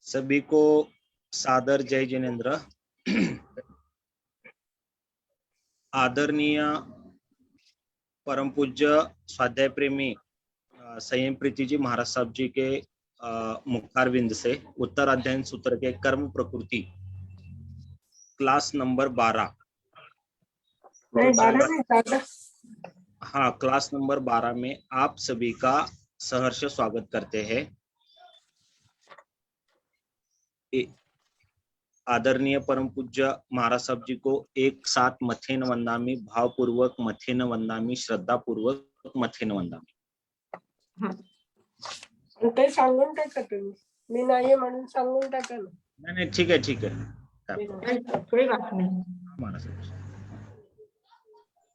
सभी को सादर जय जिनेन्द्र। आदरणीय परम पूज्य स्वाध्याय प्रेमी संयम प्रीति जी महाराज साहब जी के मुखारविंद से उत्तर अध्ययन सूत्र के कर्म प्रकृति क्लास नंबर 12 हाँ, क्लास नंबर 12 में आप सभी का सहर्ष स्वागत करते हैं। आदरणीय परम पूज्य महाराज साहब जी को एक साथ मथेन वंदामी, भावपूर्वक मथेन वंदामी, श्रद्धा पूर्वक मथेन वंदामी। ते सांगून टाका तुम्ही, मी नाही म्हणून सांगून टाका ना। नहीं ठीक है कोई बात नहीं। महाराज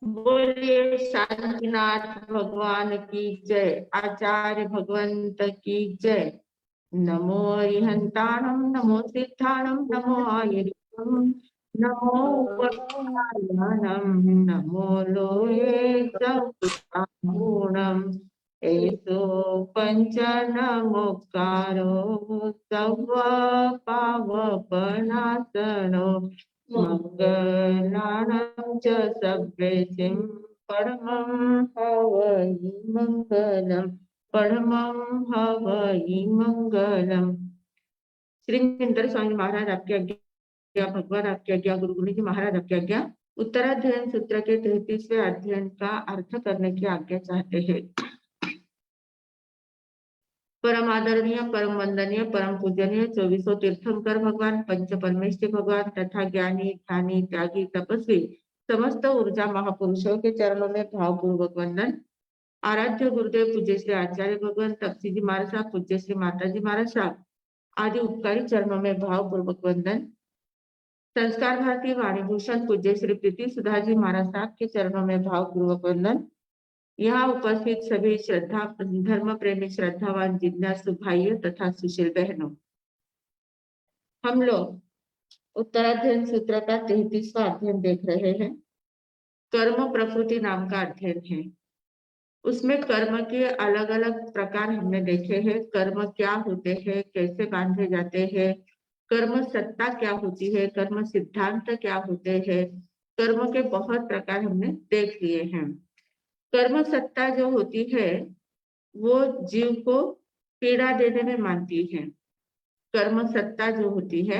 बोलिए शांतिनाथ भगवान की जय, आचार्य भगवंत की जय। नमो अरिहंताणम, नमो सिद्धाणम, नमो आयुर्वेदम, नमो उपकारणम, नमो लोहे गुणम। एसो पंच नमोकारो सव पावपनाशनो मंगलानां च सभ्येसिं परमं हवै मंगलम्, परमं हवै मंगलम। श्री मिंदर स्वामी महाराज आपकी आज्ञा, भगवान आपकी आज्ञा, गुरु गुरु जी महाराज आपकी आज्ञा। उत्तराध्ययन सूत्र के 33वें अध्ययन का अर्थ करने की आज्ञा चाहते हैं। परम आदरणीय, परम वंदनीय, परम पूजनीय 24 तीर्थंकर भगवान, पंच परमेश्वर भगवान तथा ज्ञानी, ध्यानी, त्यागी, तपस्वी समस्त ऊर्जा महापुरुषों के चरणों में भावपूर्वक वंदन। आराध्य गुरुदेव पूज्य श्री आचार्य भगवान, तपसी जी महाराज साहब, पूज्य श्री माता जी महाराज साहब आदि उपकारी चरणों में भावपूर्वक वंदन। संस्कार भारती वाणी भूषण पूज्य श्री प्रीति सुधा जी महाराज साहब के चरणों में भावपूर्वक वंदन। यहाँ उपस्थित सभी श्रद्धा धर्म प्रेमी श्रद्धावान जिज्ञासु भाइयों तथा सुशील बहनों, हम लोग उत्तराध्ययन सूत्र का 33वां अध्ययन देख रहे हैं। कर्म प्रकृति नाम का अध्ययन है। उसमें कर्म के अलग अलग प्रकार हमने देखे हैं। कर्म क्या होते हैं, कैसे बांधे जाते हैं, कर्म सत्ता क्या होती है, कर्म सिद्धांत क्या होते हैं, कर्म के बहुत प्रकार हमने देख लिए हैं। कर्म सत्ता जो होती है वो जीव को पीड़ा देने में मानती है। कर्म सत्ता जो होती है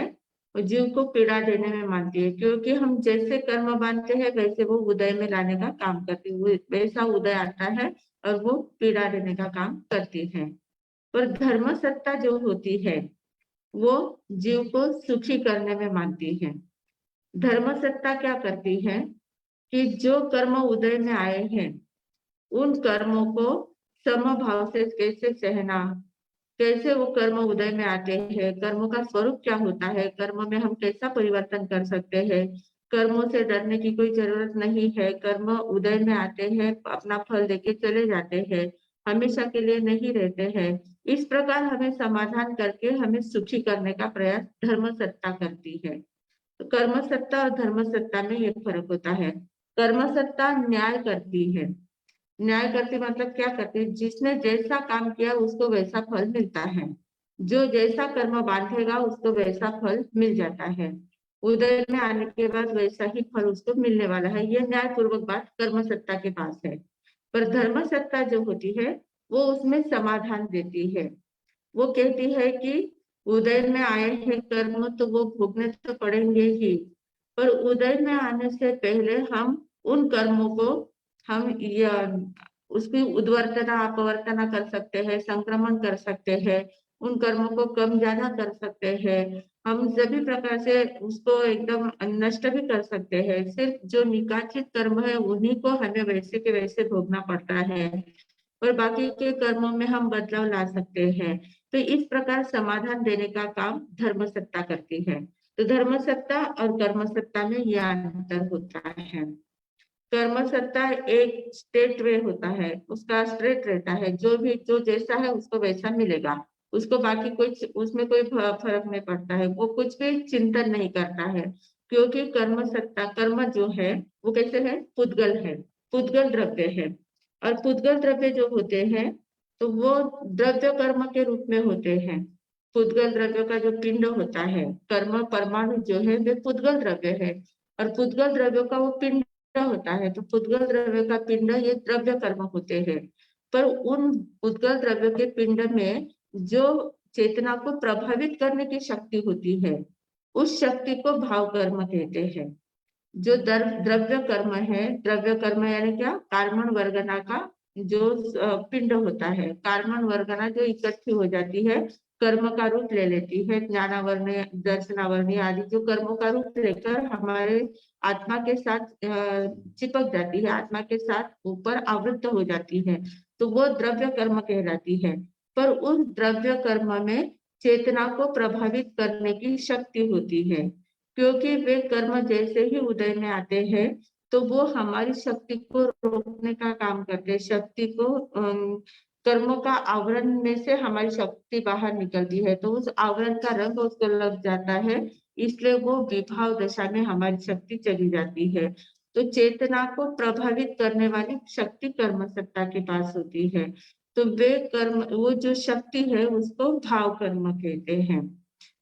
वो जीव को पीड़ा देने में मानती है, क्योंकि हम जैसे कर्म बांधते हैं वैसे वो उदय में लाने का काम करती है, वैसा उदय आता है और वो पीड़ा देने का काम करती है। पर धर्म सत्ता जो होती है वो जीव को सुखी करने में मानती है। धर्म सत्ता क्या करती है कि जो कर्म उदय में आए हैं उन कर्मों को समभाव से कैसे सहना, कैसे वो कर्म उदय में आते हैं, कर्मों का स्वरूप क्या होता है, कर्म में हम कैसा परिवर्तन कर सकते हैं, कर्मों से डरने की कोई जरूरत नहीं है। कर्म उदय में आते हैं, अपना फल देके चले जाते हैं, हमेशा के लिए नहीं रहते हैं। इस प्रकार हमें समाधान करके हमें सुखी करने का प्रयास धर्म सत्ता करती है। तो कर्म सत्ता और धर्म सत्ता में ये फर्क होता है। कर्म सत्ता न्याय करती है। न्याय करती मतलब क्या करती है, जिसने जैसा काम किया उसको वैसा फल मिलता है। जो जैसा कर्म बांधेगा उसको वैसा फल मिल जाता है। उदय में आने के बाद वैसा ही फल उसको मिलने वाला है। ये न्यायपूर्वक बात कर्म सत्ता के पास है। पर धर्म सत्ता जो होती है वो उसमें समाधान देती है। वो कहती है कि उदय में आए हैं कर्म तो वो भोगने तो पड़ेंगे ही, पर उदय में आने से पहले हम उन कर्मों को हम उसकी उद्वर्तना अपवर्तना कर सकते हैं, संक्रमण कर सकते हैं, उन कर्मों को कम ज्यादा कर सकते हैं, हम सभी प्रकार से उसको एकदम नष्ट भी कर सकते हैं। सिर्फ जो निकाचित कर्म है उन्हीं को हमें वैसे के वैसे भोगना पड़ता है, और बाकी के कर्मों में हम बदलाव ला सकते हैं। तो इस प्रकार समाधान देने का काम धर्म सत्ता करती है। तो धर्म सत्ता और कर्म सत्ता में यह अंतर होता है। कर्म सत्ता एक स्टेट वे होता है, उसका स्ट्रेट रहता है, जो जैसा है उसको वैसा मिलेगा, उसको बाकी कोई उसमें कोई फर्क नहीं पड़ता है, वो कुछ भी चिंतन नहीं करता है। क्योंकि कर्म सत्ता, कर्म जो है वो कैसे है, पुद्गल है, पुद्गल द्रव्य है। और पुद्गल द्रव्य जो होते हैं तो वो द्रव्य कर्म के रूप में होते हैं। पुद्गल द्रव्य का जो पिंड होता है, कर्म परमाणु जो है वे पुद्गल द्रव्य है, और पुद्गल द्रव्य का वो पिंड होता है। तो पुद्गल द्रव्य का पिंड ये द्रव्य कर्म होते हैं। पर उन पुद्गल द्रव्य के पिंड में जो चेतना को प्रभावित करने की शक्ति होती है, उस शक्ति को भाव कर्म कहते हैं। जो द्रव्य कर्म है, द्रव्य कर्म यानी क्या, कार्बन वर्गना का जो पिंड होता है, कार्बन वर्गना जो इकट्ठी हो जाती है, कर्म का रूप ले लेती है, ज्ञानावर्ण दर्शनावर्ण आदि जो कर्मों का रूप लेकर हमारे आत्मा के साथ चिपक जाती है, आत्मा के साथ ऊपर आवृत्त हो जाती है, तो वो द्रव्य कर्म कहलाती है। पर उस द्रव्य कर्म में चेतना को प्रभावित करने की शक्ति होती है, क्योंकि वे कर्म जैसे ही उदय में आते हैं तो वो हमारी शक्ति को रोकने का काम करते हैं। शक्ति को कर्मों का आवरण में से हमारी शक्ति बाहर निकलती है, तो उस आवरण का रंग उसको लग जाता है, इसलिए वो विभाव दशा में हमारी शक्ति चली जाती है। तो चेतना को प्रभावित करने वाली शक्ति कर्म सत्ता के पास होती है, तो वे कर्म, वो जो शक्ति है उसको भाव कर्म कहते हैं।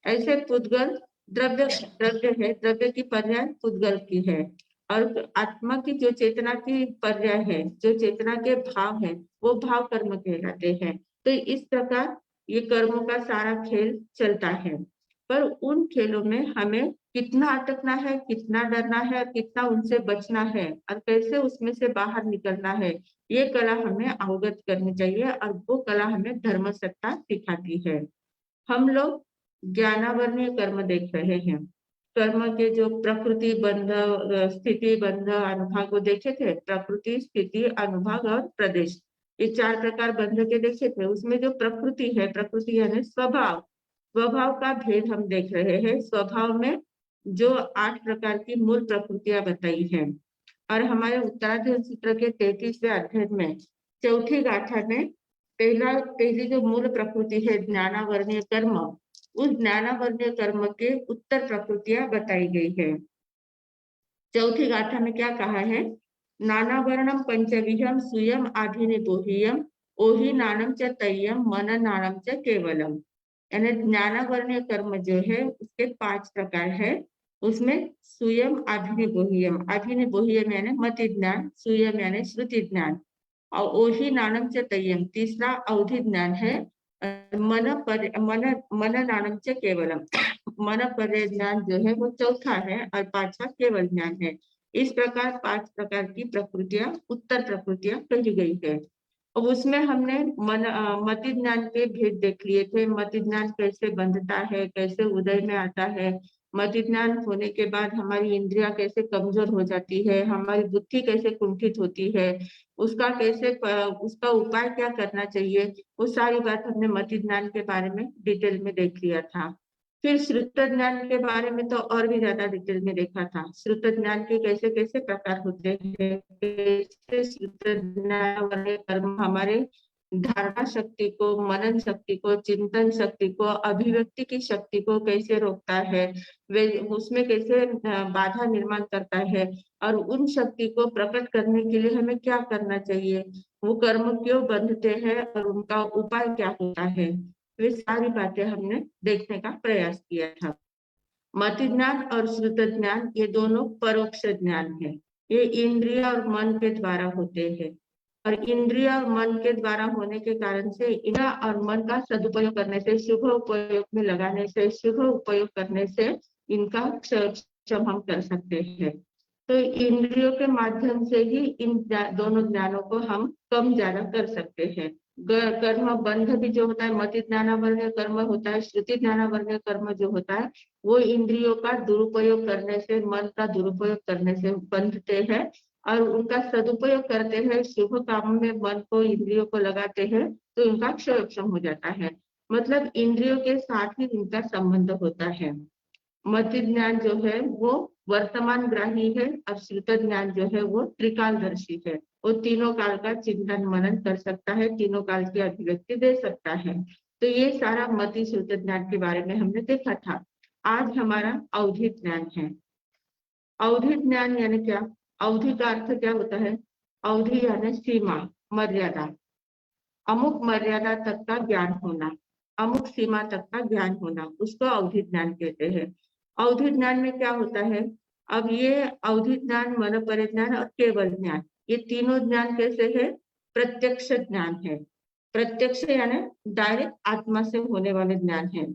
ऐसे पुद्गल द्रव्य द्रव्य है, द्रव्य की पर्याय पुद्गल की है, और आत्मा की जो चेतना की पर्याय है, जो चेतना के भाव है, वो भाव कर्म कहलाते हैं। तो इस प्रकार ये कर्मों का सारा खेल चलता है। पर उन खेलों में हमें कितना अटकना है, कितना डरना है, और कितना उनसे बचना है, और कैसे उसमें से बाहर निकलना है, ये कला हमें अवगत करनी चाहिए, और वो कला हमें धर्म सत्ता सिखाती है। हम लोग ज्ञानावरणीय कर्म देख रहे हैं। कर्म के जो प्रकृति बंध, स्थिति बंध, अनुभाग को देखे थे, प्रकृति, स्थिति, अनुभाग और प्रदेश, ये 4 प्रकार बंध के देखे थे। उसमें जो प्रकृति है, प्रकृति यानी स्वभाव, स्वभाव का भेद हम देख रहे हैं। स्वभाव में जो 8 प्रकार की मूल प्रकृतियां बताई हैं, और हमारे उत्तराधिकार सूत्र के 33वें अध्याय में चौथी गाथा में पहली जो मूल प्रकृति है ज्ञानावरणीय कर्म, उस ज्ञानावरणीय कर्म के उत्तर प्रकृतियां बताई गई है। चौथी गाथा में क्या कहा है, नानावर्णम पंचविहम सुयम आभिनिबोहियम ओहि नानम च तय्यम मन नानम च केवलम। यानी ज्ञानावरणीय कर्म जो है उसके 5 प्रकार है। उसमें सुयम आभिनिबोहियम, आभिनिबोहियम यानी मति ज्ञान, सुयम यानी श्रुति ज्ञान, और ओहि नानम च तय्यम तीसरा अवधि ज्ञान है, मन नानम च केवलम, मन पर ज्ञान जो है वो चौथा है, और 5वां केवल ज्ञान है। इस प्रकार 5 प्रकार की प्रकृतियां, उत्तर प्रकृतियां कही गई है। अब उसमें हमने मति ज्ञान के भेद देख लिए थे। मति ज्ञान कैसे बंधता है, कैसे उदय में आता है, मति ज्ञान होने के बाद हमारी इंद्रियां कैसे कमजोर हो जाती है, हमारी बुद्धि कैसे कुंठित होती है, उसका कैसे उसका उपाय क्या करना चाहिए, वो सारी बात हमने मति ज्ञान के बारे में डिटेल में देख लिया था। फिर श्रुत ज्ञान के बारे में तो और भी ज्यादा डिटेल में देखा था। श्रुत ज्ञान के कैसे कैसे प्रकार होते हैं, कैसे श्रुत ज्ञान वाले कर्म हमारे धारणा शक्ति को, मनन शक्ति को, चिंतन शक्ति को, अभिव्यक्ति की शक्ति को कैसे रोकता है, वे उसमें कैसे बाधा निर्माण करता है, और उन शक्ति को प्रकट करने के लिए हमें क्या करना चाहिए, वो कर्म क्यों बंधते हैं, और उनका उपाय क्या होता है, वे सारी बातें हमने देखने का प्रयास किया था। मति ज्ञान और श्रुत ज्ञान ये दोनों परोक्ष ज्ञान है। ये इंद्रिय और मन के द्वारा होते हैं, और इंद्रिय और मन के द्वारा होने के कारण से इंद्रिय और मन का सदुपयोग करने से, शुभ उपयोग में लगाने से, शुभ उपयोग करने से इनका क्षम हम कर सकते हैं। तो इंद्रियों के माध्यम से ही इन दोनों ज्ञानों को हम कम ज्यादा कर सकते हैं। कर्म बंध भी जो होता है, मति ज्ञानावरणीय कर्म होता है, श्रुति ज्ञानावरणीय कर्म जो होता है, वो इंद्रियों का दुरुपयोग करने से, मन का दुरुपयोग करने से बंधते हैं, और उनका सदुपयोग करते हैं, शुभ काम में मन को, इंद्रियों को लगाते हैं, तो इनका क्षयक्षम हो जाता है। मतलब इंद्रियों के साथ ही इनका संबंध होता है। मति ज्ञान जो है वो वर्तमान ग्राही है, और श्रुत ज्ञान जो है वो त्रिकालदर्शी है। वो तीनों काल का चिंतन मनन कर सकता है, तीनों काल की अभिव्यक्ति दे सकता है। तो ये सारा मति श्रुत ज्ञान के बारे में हमने देखा था। आज हमारा अवधि ज्ञान है। अवधि ज्ञान यानी क्या, अवधि का अर्थ क्या होता है, अवधि यानी सीमा, मर्यादा, अमुक मर्यादा तक का ज्ञान होना। अमुक सीमा तक का ज्ञान होना, उसको अवधि ज्ञान कहते हैं। अवधि ज्ञान में क्या होता है, अब ये अवधि ज्ञान, मन परिज्ञान और केवल ज्ञान, ये तीनों ज्ञान कैसे है, प्रत्यक्ष ज्ञान है। प्रत्यक्ष यानी डायरेक्ट आत्मा से होने वाले ज्ञान है।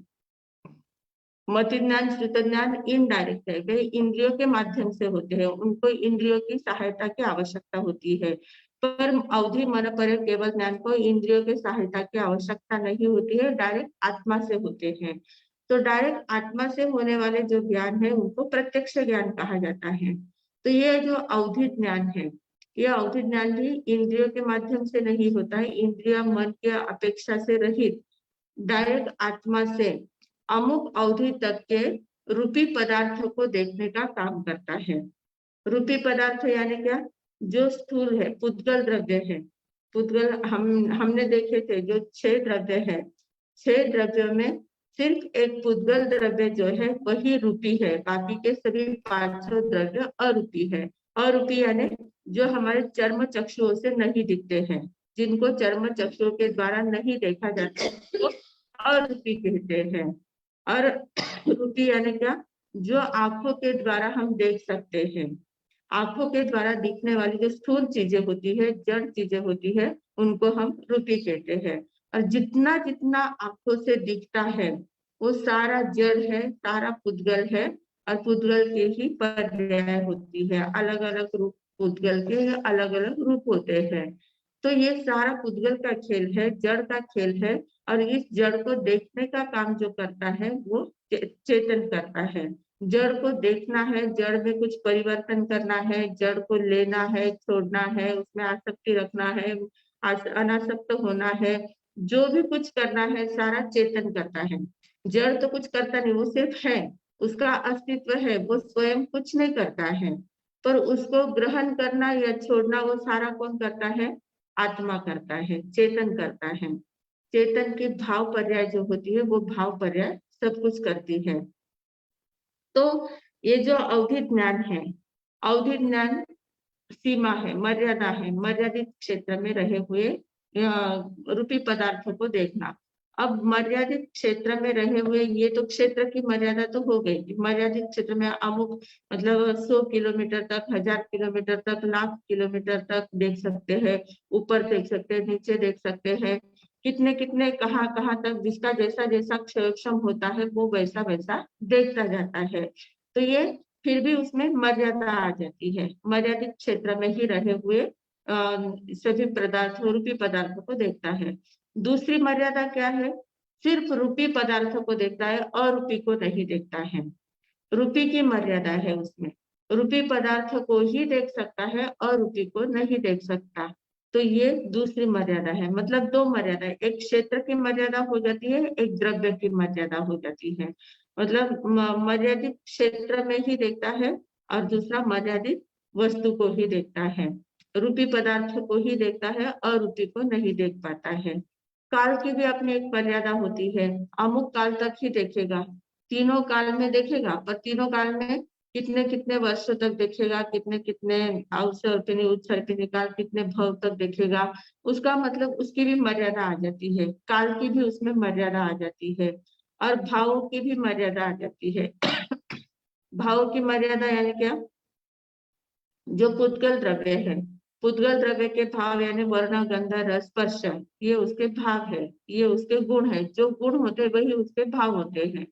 मति ज्ञान, श्रुत ज्ञान इनडायरेक्ट है, वे इंद्रियों के माध्यम से होते हैं, उनको इंद्रियों की सहायता की आवश्यकता होती है। पर अवधि, मन, पर, केवल ज्ञान को इंद्रियों की सहायता की आवश्यकता नहीं होती है, डायरेक्ट आत्मा से होते हैं। तो डायरेक्ट आत्मा से होने वाले जो ज्ञान है उनको प्रत्यक्ष ज्ञान कहा जाता है। तो ये जो अवधि ज्ञान है, ये अवधि ज्ञान भी इंद्रियों के माध्यम से नहीं होता है, इंद्रिया मन के अपेक्षा से रहित डायरेक्ट आत्मा से अमुक अवधि तक के रूपी पदार्थों को देखने का काम करता है। रूपी पदार्थ यानी क्या, जो स्थूल है, पुद्गल द्रव्य है। पुद्गल हमने देखे थे, जो 6 द्रव्य है, 6 द्रव्यों में सिर्फ एक पुद्गल द्रव्य जो है वही रूपी है, बाकी के सभी 5 द्रव्य अरूपी है। अरूपी यानी जो हमारे चर्म चक्षुओं से नहीं दिखते हैं, जिनको चर्म चक्षुओं के द्वारा नहीं देखा जाता, वो अरूपी कहते हैं। और रूपी यानी क्या, जो आंखों के द्वारा हम देख सकते हैं। आंखों के द्वारा दिखने वाली जो स्थूल चीजें होती है, जड़ चीजें होती है, उनको हम रूपी कहते हैं। और जितना जितना आंखों से दिखता है वो सारा जड़ है, सारा पुद्गल है, और पुद्गल के ही पर्याय होती है। अलग अलग रूप पुद्गल के अलग अलग रूप होते हैं। तो ये सारा पुद्गल का खेल है, जड़ का खेल है। और इस जड़ को देखने का काम जो करता है वो चेतन करता है। जड़ को देखना है, जड़ में कुछ परिवर्तन करना है, जड़ को लेना है, छोड़ना है, उसमें आसक्ति रखना है, अनासक्त होना है, जो भी कुछ करना है सारा चेतन करता है। जड़ तो कुछ करता नहीं, वो सिर्फ है, उसका अस्तित्व है, वो स्वयं कुछ नहीं करता है। पर उसको ग्रहण करना या छोड़ना वो सारा कौन करता है, आत्मा करता है, चेतन करता है। चेतन की भाव पर्याय जो होती है वो भाव पर्याय सब कुछ करती है। तो ये जो अवधि ज्ञान है, अवधि ज्ञान सीमा है, मर्यादा है, मर्यादित क्षेत्र में रहे हुए रूपी पदार्थों को देखना। अब मर्यादित क्षेत्र में रहे हुए, ये तो क्षेत्र की मर्यादा तो हो गई। मर्यादित क्षेत्र में अमुक मतलब 100 किलोमीटर तक, 1000 किलोमीटर तक, लाख किलोमीटर तक देख सकते हैं, ऊपर देख सकते हैं, नीचे देख सकते हैं, कितने कितने कहाँ कहाँ तक, जिसका जैसा जैसा क्षम होता है वो वैसा वैसा देखता जाता है। तो ये फिर भी उसमें मर्यादा आ जाती है, मर्यादित क्षेत्र में ही रहे हुए सभी पदार्थों, रूपी पदार्थों को देखता है। दूसरी मर्यादा क्या है, सिर्फ रूपी पदार्थों को देखता है, अरूपी को नहीं देखता है। रूपी की मर्यादा है उसमें, रूपी पदार्थ को ही देख सकता है, अरूपी को नहीं देख सकता। तो ये दूसरी मर्यादा है। मतलब 2 मर्यादा है, एक क्षेत्र की मर्यादा हो जाती है, एक द्रव्य की मर्यादा हो जाती है। मतलब मर्यादित क्षेत्र में ही देखता है, और दूसरा मर्यादित वस्तु को ही देखता है, रूपी पदार्थ को ही देखता है, अरूपी को नहीं देख पाता है। काल की भी अपनी एक मर्यादा होती है, अमुक काल तक ही देखेगा, तीनों काल में देखेगा, पर तीनों काल में कितने कितने वर्षों तक देखेगा, कितने कितने अवसर्पिणी उत्सर्पिणी काल, कितने भव तक देखेगा, उसका मतलब उसकी भी मर्यादा आ जाती है। काल की भी उसमें मर्यादा आ जाती है, और भावों की भी मर्यादा आ जाती है। भावों की मर्यादा यानी क्या, जो पुद्गल द्रव्य है, पुद्गल द्रव्य के भाव यानी वर्ण, गंध, रस, स्पर्श, ये उसके भाव है, ये उसके गुण है। जो गुण होते हैं वही उसके भाव होते हैं।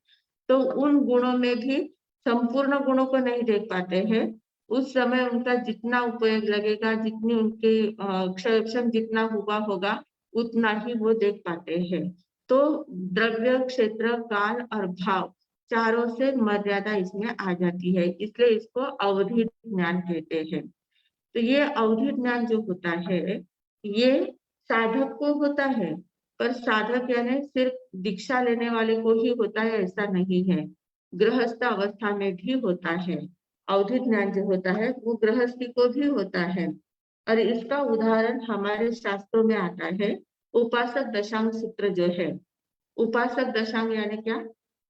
तो उन गुणों में भी संपूर्ण गुणों को नहीं देख पाते हैं। उस समय उनका जितना उपयोग लगेगा, जितनी उनकी क्षम जितना हुआ होगा, उतना ही वो देख पाते हैं। तो द्रव्य, क्षेत्र, काल और भाव चारों से मर्यादा इसमें आ जाती है, इसलिए इसको अवधि ज्ञान कहते हैं। तो ये अवधि ज्ञान जो होता है, ये साधक को होता है, पर साधक यानी सिर्फ दीक्षा लेने वाले को ही होता है ऐसा नहीं है, गृहस्थ अवस्था में भी होता है। अवधि ज्ञान जो होता है वो गृहस्थी को भी होता है। और इसका उदाहरण हमारे शास्त्रों में आता है, उपासक दशांग सूत्र जो है। उपासक दशांग यानी क्या,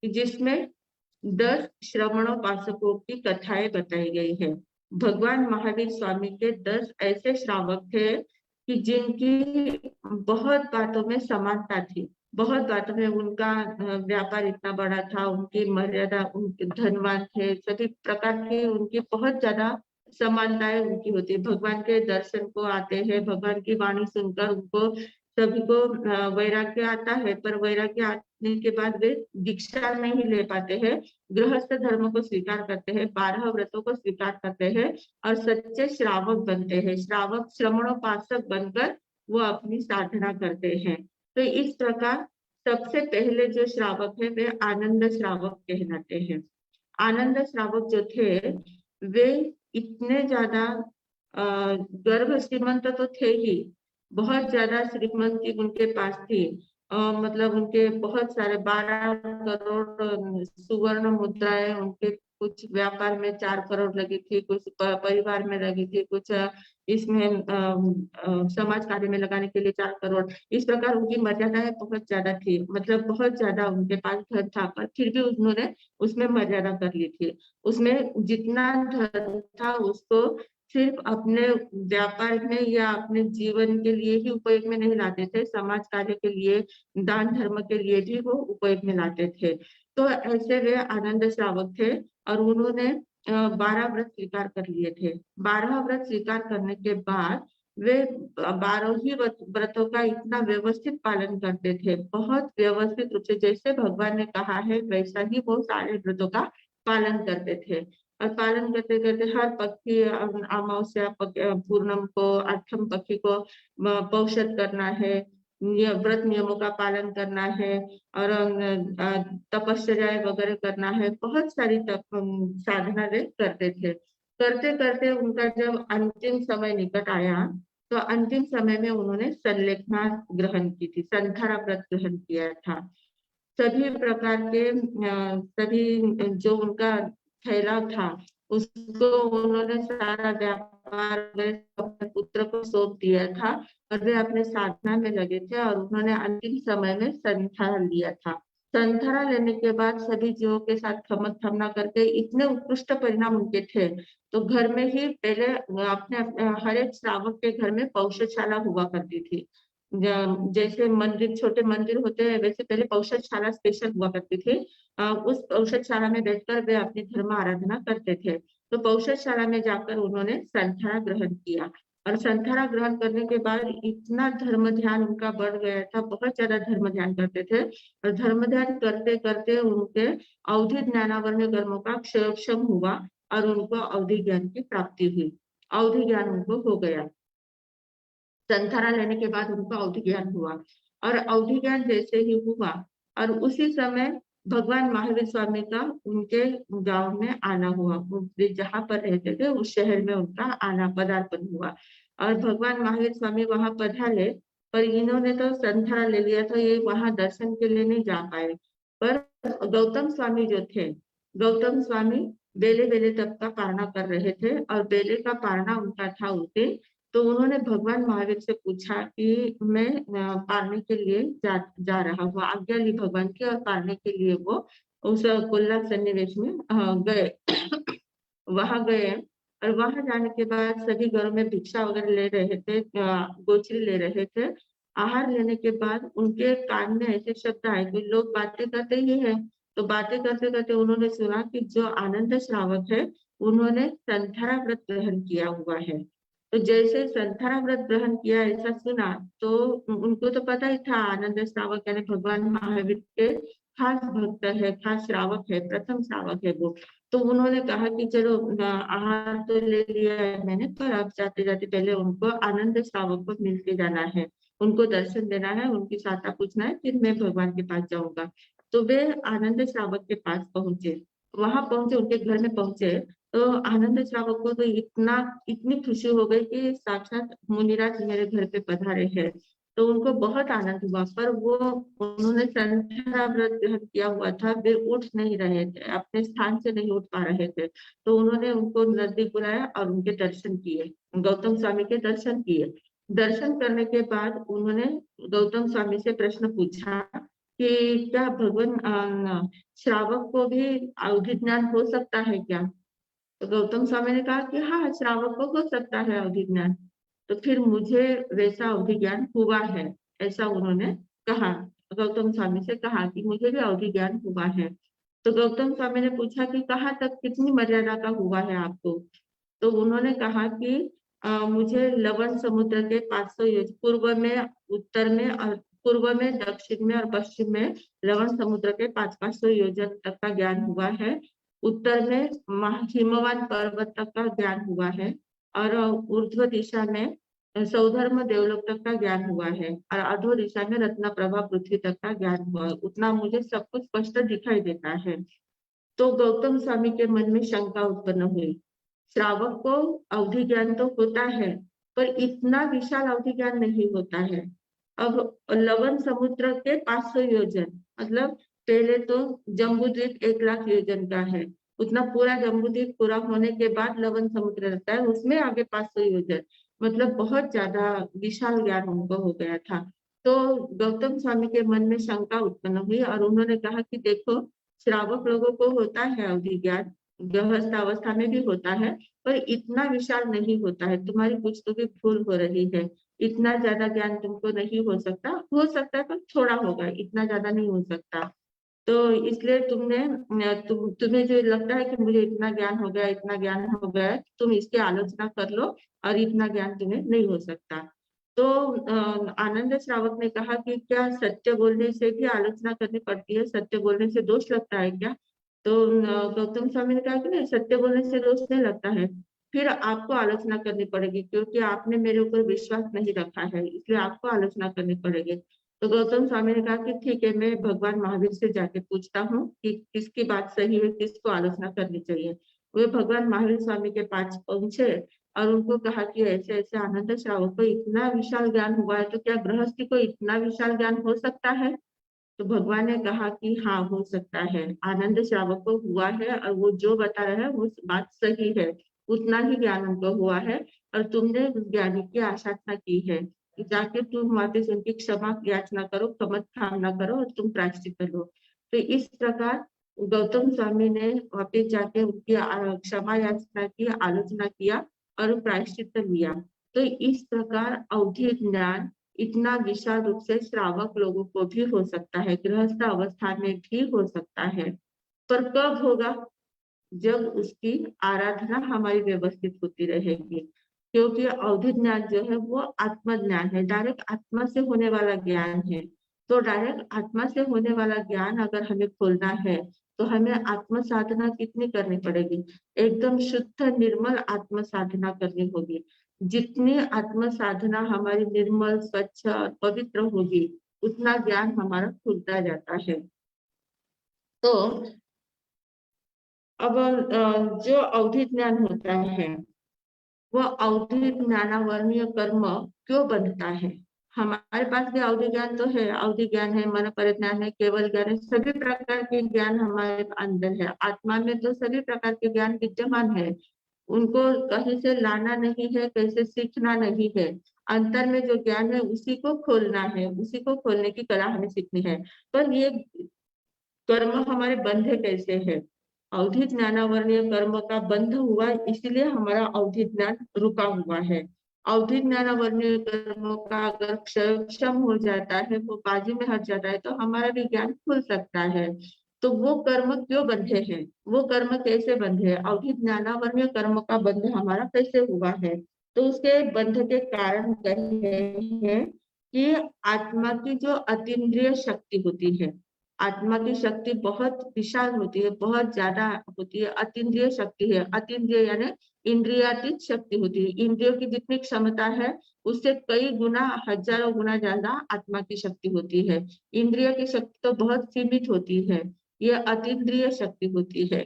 जिसमें 10 श्रवणोपासकों की कथाएं बताई गई है। भगवान महावीर स्वामी के 10 ऐसे श्रावक थे कि जिनकी बहुत बातों में समानता थी, बहुत बातों में उनका व्यापार इतना बड़ा था, उनकी मर्यादा, उनके धनवान थे, सभी प्रकार की उनकी बहुत ज्यादा समानताएं उनकी होती है। भगवान के दर्शन को आते हैं, भगवान की वाणी सुनकर उनको सभी को वैराग्य आता है, पर वैराग्य आने के बाद वे दीक्षा नहीं ले पाते हैं, गृहस्थ धर्म को स्वीकार करते हैं, 12 व्रतों को स्वीकार करते हैं और सच्चे श्रावक बनते हैं। श्रावक श्रमणोपासक बनकर वो अपनी साधना करते हैं। तो इस प्रकार सबसे पहले जो श्रावक है वे आनंद श्रावक कहलाते हैं। आनंद श्रावक जो थे वे इतने ज्यादा गर्भ श्रीमंत तो थे ही, बहुत ज्यादा श्रीमंती उनके पास थी। मतलब उनके बहुत सारे 12 करोड़ सुवर्ण मुद्राएं, उनके कुछ व्यापार में 4 करोड़ लगी थी, कुछ परिवार में लगी थी, कुछ इसमें समाज कार्य में लगाने के लिए 4 करोड़। इस प्रकार उनकी मर्यादाएं बहुत ज्यादा थी, मतलब बहुत ज्यादा उनके पास धन था, पर फिर भी उन्होंने उसमें मर्यादा कर ली थी। उसमें जितना धन था उसको सिर्फ अपने व्यापार में या अपने जीवन के लिए ही उपयोग में नहीं लाते थे, समाज कार्य के लिए, दान धर्म के लिए भी वो उपयोग में लाते थे। तो ऐसे वे आनंद श्रावक थे और उन्होंने 12 व्रत स्वीकार कर लिए थे। 12 व्रत स्वीकार करने के बाद वे 12 ही व्रतों का इतना व्यवस्थित पालन करते थे, बहुत व्यवस्थित रूप से, जैसे भगवान ने कहा है वैसा ही वो सारे व्रतों का पालन करते थे। और पालन करते करते हर पक्षी, अमावस्या पूर्णम को, अष्टम पक्षी को पौषध करना है, व्रत नियमों का पालन करना है और तपश्चर्या वगैरह करना है, बहुत सारी साधना वे करते थे। करते करते उनका जब अंतिम समय निकट आया तो अंतिम समय में उन्होंने संलेखना ग्रहण की थी, संधारा व्रत ग्रहण किया था। सभी प्रकार के सभी जो उनका फैलाव था उसको उन्होंने सारा व्यापार अपने पुत्र को सौंप दिया था और वे अपने साधना में लगे थे और उन्होंने अंतिम समय में संधारा लिया था। संधारा लेने के बाद सभी जीवों के साथ खमक थमना करके इतने उत्कृष्ट परिणाम उनके थे। तो घर में ही पहले अपने हर एक श्रावक के घर में पौषधशाला हुआ करती थी। जैसे मंदिर, छोटे मंदिर होते हैं, वैसे पहले पौषधशाला स्पेशल हुआ करती थी। उस पौषधशाला में बैठकर वे अपनी धर्म आराधना करते थे। तो पौषधशाला में जाकर उन्होंने संधारा ग्रहण किया और संधारा ग्रहण करने के बाद इतना धर्म ध्यान उनका बढ़ गया था, बहुत ज्यादा धर्म ध्यान करते थे और धर्म ध्यान करते करते उनके अवधि ज्ञानावर्ण कर्मों का क्षयक्षम हुआ और उनको अवधि ज्ञान की प्राप्ति हुई, अवधि ज्ञान उनको हो गया। संधारा लेने के बाद उनको अवधि ज्ञान हुआ और अवधि ज्ञान जैसे ही हुआ और उसी समय भगवान महावीर स्वामी का उनके गांव में आना हुआ। वे जहाँ पर रहते थे उस शहर में उनका आना पदार्पण हुआ और भगवान महावीर स्वामी वहां पधारे, पर इन्होंने तो संधारा ले लिया था, ये वहां दर्शन के लिए नहीं जा पाए। पर गौतम स्वामी जो थे, गौतम स्वामी बेले बेले तप का पारणा कर रहे थे और बेले का पारणा उनका था उस दिन। तो उन्होंने भगवान महावीर से पूछा कि मैं पारने के लिए जा रहा हूँ, आज्ञा ली भगवान की और पारने के लिए वो उस कोल्ला सन्निवेश में गए। वहां गए और वहां जाने के बाद सभी घरों में भिक्षा वगैरह ले रहे थे, गोचरी ले रहे थे। आहार लेने के बाद उनके कान में ऐसे शब्द आए कि लोग बातें करते ही है। तो बातें करते करते उन्होंने सुना कि जो आनंद श्रावक है उन्होंने संधारा व्रत ग्रहण किया हुआ है। तो जैसे संधारा व्रत ग्रहण किया ऐसा सुना तो उनको तो पता ही था आनंद श्रावक यानी भगवान महावीर के खास भक्त है, खास श्रावक है, प्रथम श्रावक है वो। तो उन्होंने कहा कि चलो आहार तो ले लिया है मैंने, पर अब जाते जाते पहले उनको आनंद श्रावक को मिल के जाना है, उनको दर्शन देना है, उनकी साथा पूछना है, फिर मैं भगवान के पास जाऊंगा। तो वे आनंद श्रावक के पास पहुंचे, वहां पहुंचे, उनके घर में पहुंचे तो आनंद श्रावक को तो इतनी खुशी हो गई कि साक्षात मुनिराज मेरे घर पे पधारे हैं। तो उनको बहुत आनंद हुआ, पर वो उन्होंने संध्या व्रत ग्रहण किया हुआ था, वे उठ नहीं रहे थे, अपने स्थान से नहीं उठ पा रहे थे। तो उन्होंने उनको नजदीक बुलाया और उनके दर्शन किए, गौतम स्वामी के दर्शन किए। दर्शन करने के बाद उन्होंने गौतम स्वामी से प्रश्न पूछा कि क्या भगवान श्रावक को भी अवधि ज्ञान हो सकता है क्या? तो गौतम स्वामी ने कहा कि हाँ, श्रावक को हो सकता है अवधि ज्ञान। तो फिर मुझे वैसा अवधि ज्ञान हुआ है, ऐसा उन्होंने कहा। गौतम स्वामी से कहा कि मुझे भी अवधि ज्ञान हुआ है। तो गौतम स्वामी ने पूछा कि कहाँ तक, कितनी मर्यादा का हुआ है आपको? तो उन्होंने कहा कि मुझे लवण समुद्र के 500 योजन पूर्व में, उत्तर में और पूर्व में, दक्षिण में और पश्चिम में लवण समुद्र के 500 योजन तक का ज्ञान हुआ है। उत्तर में हिमवान पर्वत तक का ज्ञान हुआ है और ऊर्ध्व दिशा में सौधर्म देवलोक तक का ज्ञान हुआ है और अधो दिशा में रत्न प्रभा पृथ्वी तक का ज्ञान हुआ है। उतना मुझे सब कुछ स्पष्ट दिखाई देता है। तो गौतम स्वामी के मन में शंका उत्पन्न हुई। श्रावक को अवधि ज्ञान तो होता है, पर इतना विशाल अवधि ज्ञान नहीं होता है। अब लवण समुद्र के 500 योजन, मतलब पहले तो जम्बूद्वीप 1 लाख योजन का है, उतना पूरा जम्बूद्वीप पूरा होने के बाद लवण समुद्र रहता है, उसमें आगे 500 योजन, मतलब बहुत ज्यादा विशाल ज्ञान उनको हो गया था। तो गौतम स्वामी के मन में शंका उत्पन्न हुई और उन्होंने कहा कि देखो, श्रावक लोगों को होता है अवधि ज्ञान, गृहस्थ अवस्था में भी होता है, पर इतना विशाल नहीं होता है। तुम्हारी कुछ तो भी भूल हो रही है, इतना ज्यादा ज्ञान तुमको नहीं हो सकता है पर थोड़ा होगा, इतना ज्यादा नहीं हो सकता। तो इसलिए तुम्हें जो लगता है कि मुझे इतना ज्ञान हो गया, इतना ज्ञान हो गया, तुम इसकी आलोचना कर लो और इतना ज्ञान तुम्हें नहीं हो सकता। तो आनंद श्रावक ने कहा कि क्या सत्य बोलने से भी आलोचना करनी पड़ती है? सत्य बोलने से दोष लगता है क्या? तो गौतम स्वामी ने कहा कि नहीं, सत्य बोलने से दोष नहीं लगता है, फिर आपको आलोचना करनी पड़ेगी क्योंकि आपने मेरे ऊपर विश्वास नहीं रखा है, इसलिए आपको आलोचना करनी पड़ेगी। तो गौतम स्वामी ने कहा कि ठीक है, मैं भगवान महावीर से जाके पूछता हूँ कि किसकी बात सही है, किसको आलोचना करनी चाहिए। वे भगवान महावीर स्वामी के पास पहुंचे और उनको कहा कि ऐसे ऐसे आनंद श्रावक को इतना विशाल ज्ञान हुआ है, तो क्या गृहस्थी को इतना विशाल ज्ञान हो सकता है? तो भगवान ने कहा कि हाँ, हो सकता है, आनंद श्रावक को हुआ है और वो जो बता रहे हैं वो बात सही है, उतना ही ज्ञान उनको हुआ है और तुमने उस ज्ञानी की आशाधना की है। जाके तुम वापस उनकी क्षमा याचना करो, कामना करो और तुम प्रायश्चित करो। तो इस प्रकार गौतम स्वामी ने वापस जाके उनकी क्षमा याचना की, आलोचना किया और प्रायश्चित लिया। तो इस प्रकार अवधि ज्ञान इतना विशाल रूप से श्रावक लोगों को भी हो सकता है, गृहस्थ अवस्था में भी हो सकता है, पर कब होगा? जब उसकी आराधना हमारी व्यवस्थित होती रहेगी। क्योंकि अवधि ज्ञान जो है वो आत्मज्ञान है, डायरेक्ट आत्मा से होने वाला ज्ञान है। तो डायरेक्ट आत्मा से होने वाला ज्ञान अगर हमें खोलना है तो हमें आत्म साधना कितनी करनी पड़ेगी? एकदम शुद्ध निर्मल आत्म साधना करनी होगी। जितनी आत्म साधना हमारी निर्मल, स्वच्छ और पवित्र होगी, उतना ज्ञान हमारा खुलता जाता है। तो अब जो अवधि ज्ञान होता है वो अवधि ज्ञानावरणीय कर्म क्यों बंधता है? हमारे पास भी अवधि ज्ञान तो है, अवधि ज्ञान है, मन परिज्ञान है, केवल ज्ञान है, सभी प्रकार के ज्ञान हमारे अंदर है। आत्मा में तो सभी प्रकार के ज्ञान विद्यमान है, उनको कहीं से लाना नहीं है, कैसे सीखना नहीं है। अंतर में जो ज्ञान है उसी को खोलना है, उसी को खोलने की कला हमें सीखनी है। पर ये कर्म हमारे बंधे कैसे है? अवधि ज्ञानावरणीय कर्म का बंध हुआ, इसलिए हमारा अवधि ज्ञान रुका हुआ है। अवधि ज्ञानावरणीय कर्मों का अगर क्षम हो जाता है, वो बाजू में हट जाता है, तो हमारा भी ज्ञान खुल सकता है। तो वो कर्म क्यों बंधे हैं? वो कर्म कैसे बंधे हैं? अवधि ज्ञानावरणीय कर्म का बंध हमारा कैसे हुआ है? तो उसके बंध के कारण कहे हैं कि आत्मा की जो अतीन्द्रिय शक्ति होती है, आत्मा की शक्ति बहुत विशाल होती है, बहुत ज्यादा होती है, अतीन्द्रिय शक्ति है। अतीन्द्रिय यानी इंद्रियातीत शक्ति होती है। इंद्रियों की जितनी क्षमता है उससे कई गुना, हजारों गुना ज्यादा आत्मा की शक्ति होती है। इंद्रिय की शक्ति तो बहुत सीमित होती है, ये अतीन्द्रिय शक्ति होती है।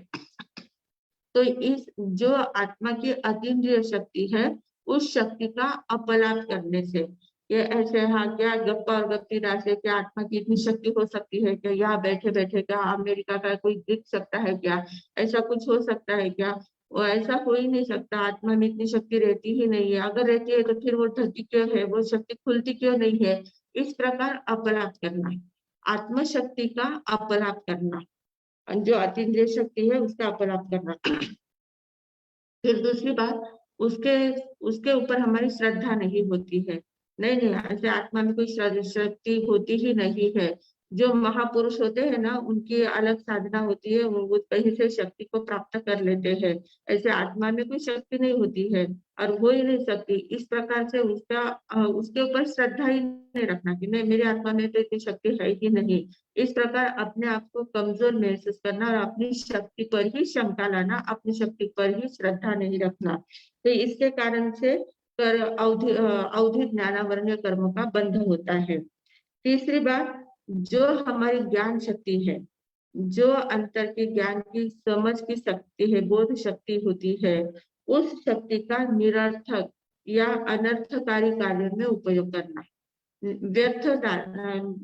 तो इस जो आत्मा की अतीन्द्रिय शक्ति है, उस शक्ति का अपलाप करने से, ये ऐसे, हाँ क्या गप्पा और गप्पी से क्या आत्मा की इतनी शक्ति हो सकती है क्या? यहाँ बैठे बैठे क्या अमेरिका का कोई दिख सकता है क्या? ऐसा कुछ हो सकता है क्या? वो ऐसा हो ही नहीं सकता, आत्मा में इतनी शक्ति रहती ही नहीं है। अगर रहती है तो फिर वो ढकी क्यों है, वो शक्ति खुलती क्यों नहीं है? इस प्रकार अपलाप करना, आत्म शक्ति का अपलाप करना, जो अतीन्द्रिय शक्ति है उसका अपलाप करना। फिर दूसरी बात, उसके उसके ऊपर हमारी श्रद्धा नहीं होती है। नहीं नहीं, ऐसे आत्मा में कोई शक्ति होती ही नहीं है। जो महापुरुष होते हैं ना, उनकी अलग साधना होती है, वो कहीं से शक्ति को प्राप्त कर लेते हैं। ऐसे आत्मा में कोई शक्ति नहीं होती है और हो ही नहीं सकती। इस प्रकार से उसके ऊपर श्रद्धा ही नहीं रखना कि नहीं, मेरी आत्मा में तो इतनी शक्ति है ही नहीं। इस प्रकार अपने आप को कमजोर महसूस करना और अपनी शक्ति पर ही शंका लाना, अपनी शक्ति पर ही श्रद्धा नहीं रखना। तो इसके कारण से कर अवधि ज्ञानावरणीय कर्मों का बंध होता है। तीसरी बात, जो हमारी ज्ञान शक्ति है, जो अंतर के ज्ञान की समझ की शक्ति है, बोध शक्ति होती है, उस शक्ति का निरर्थक या अनर्थकारी कार्य में उपयोग करना, व्यर्थ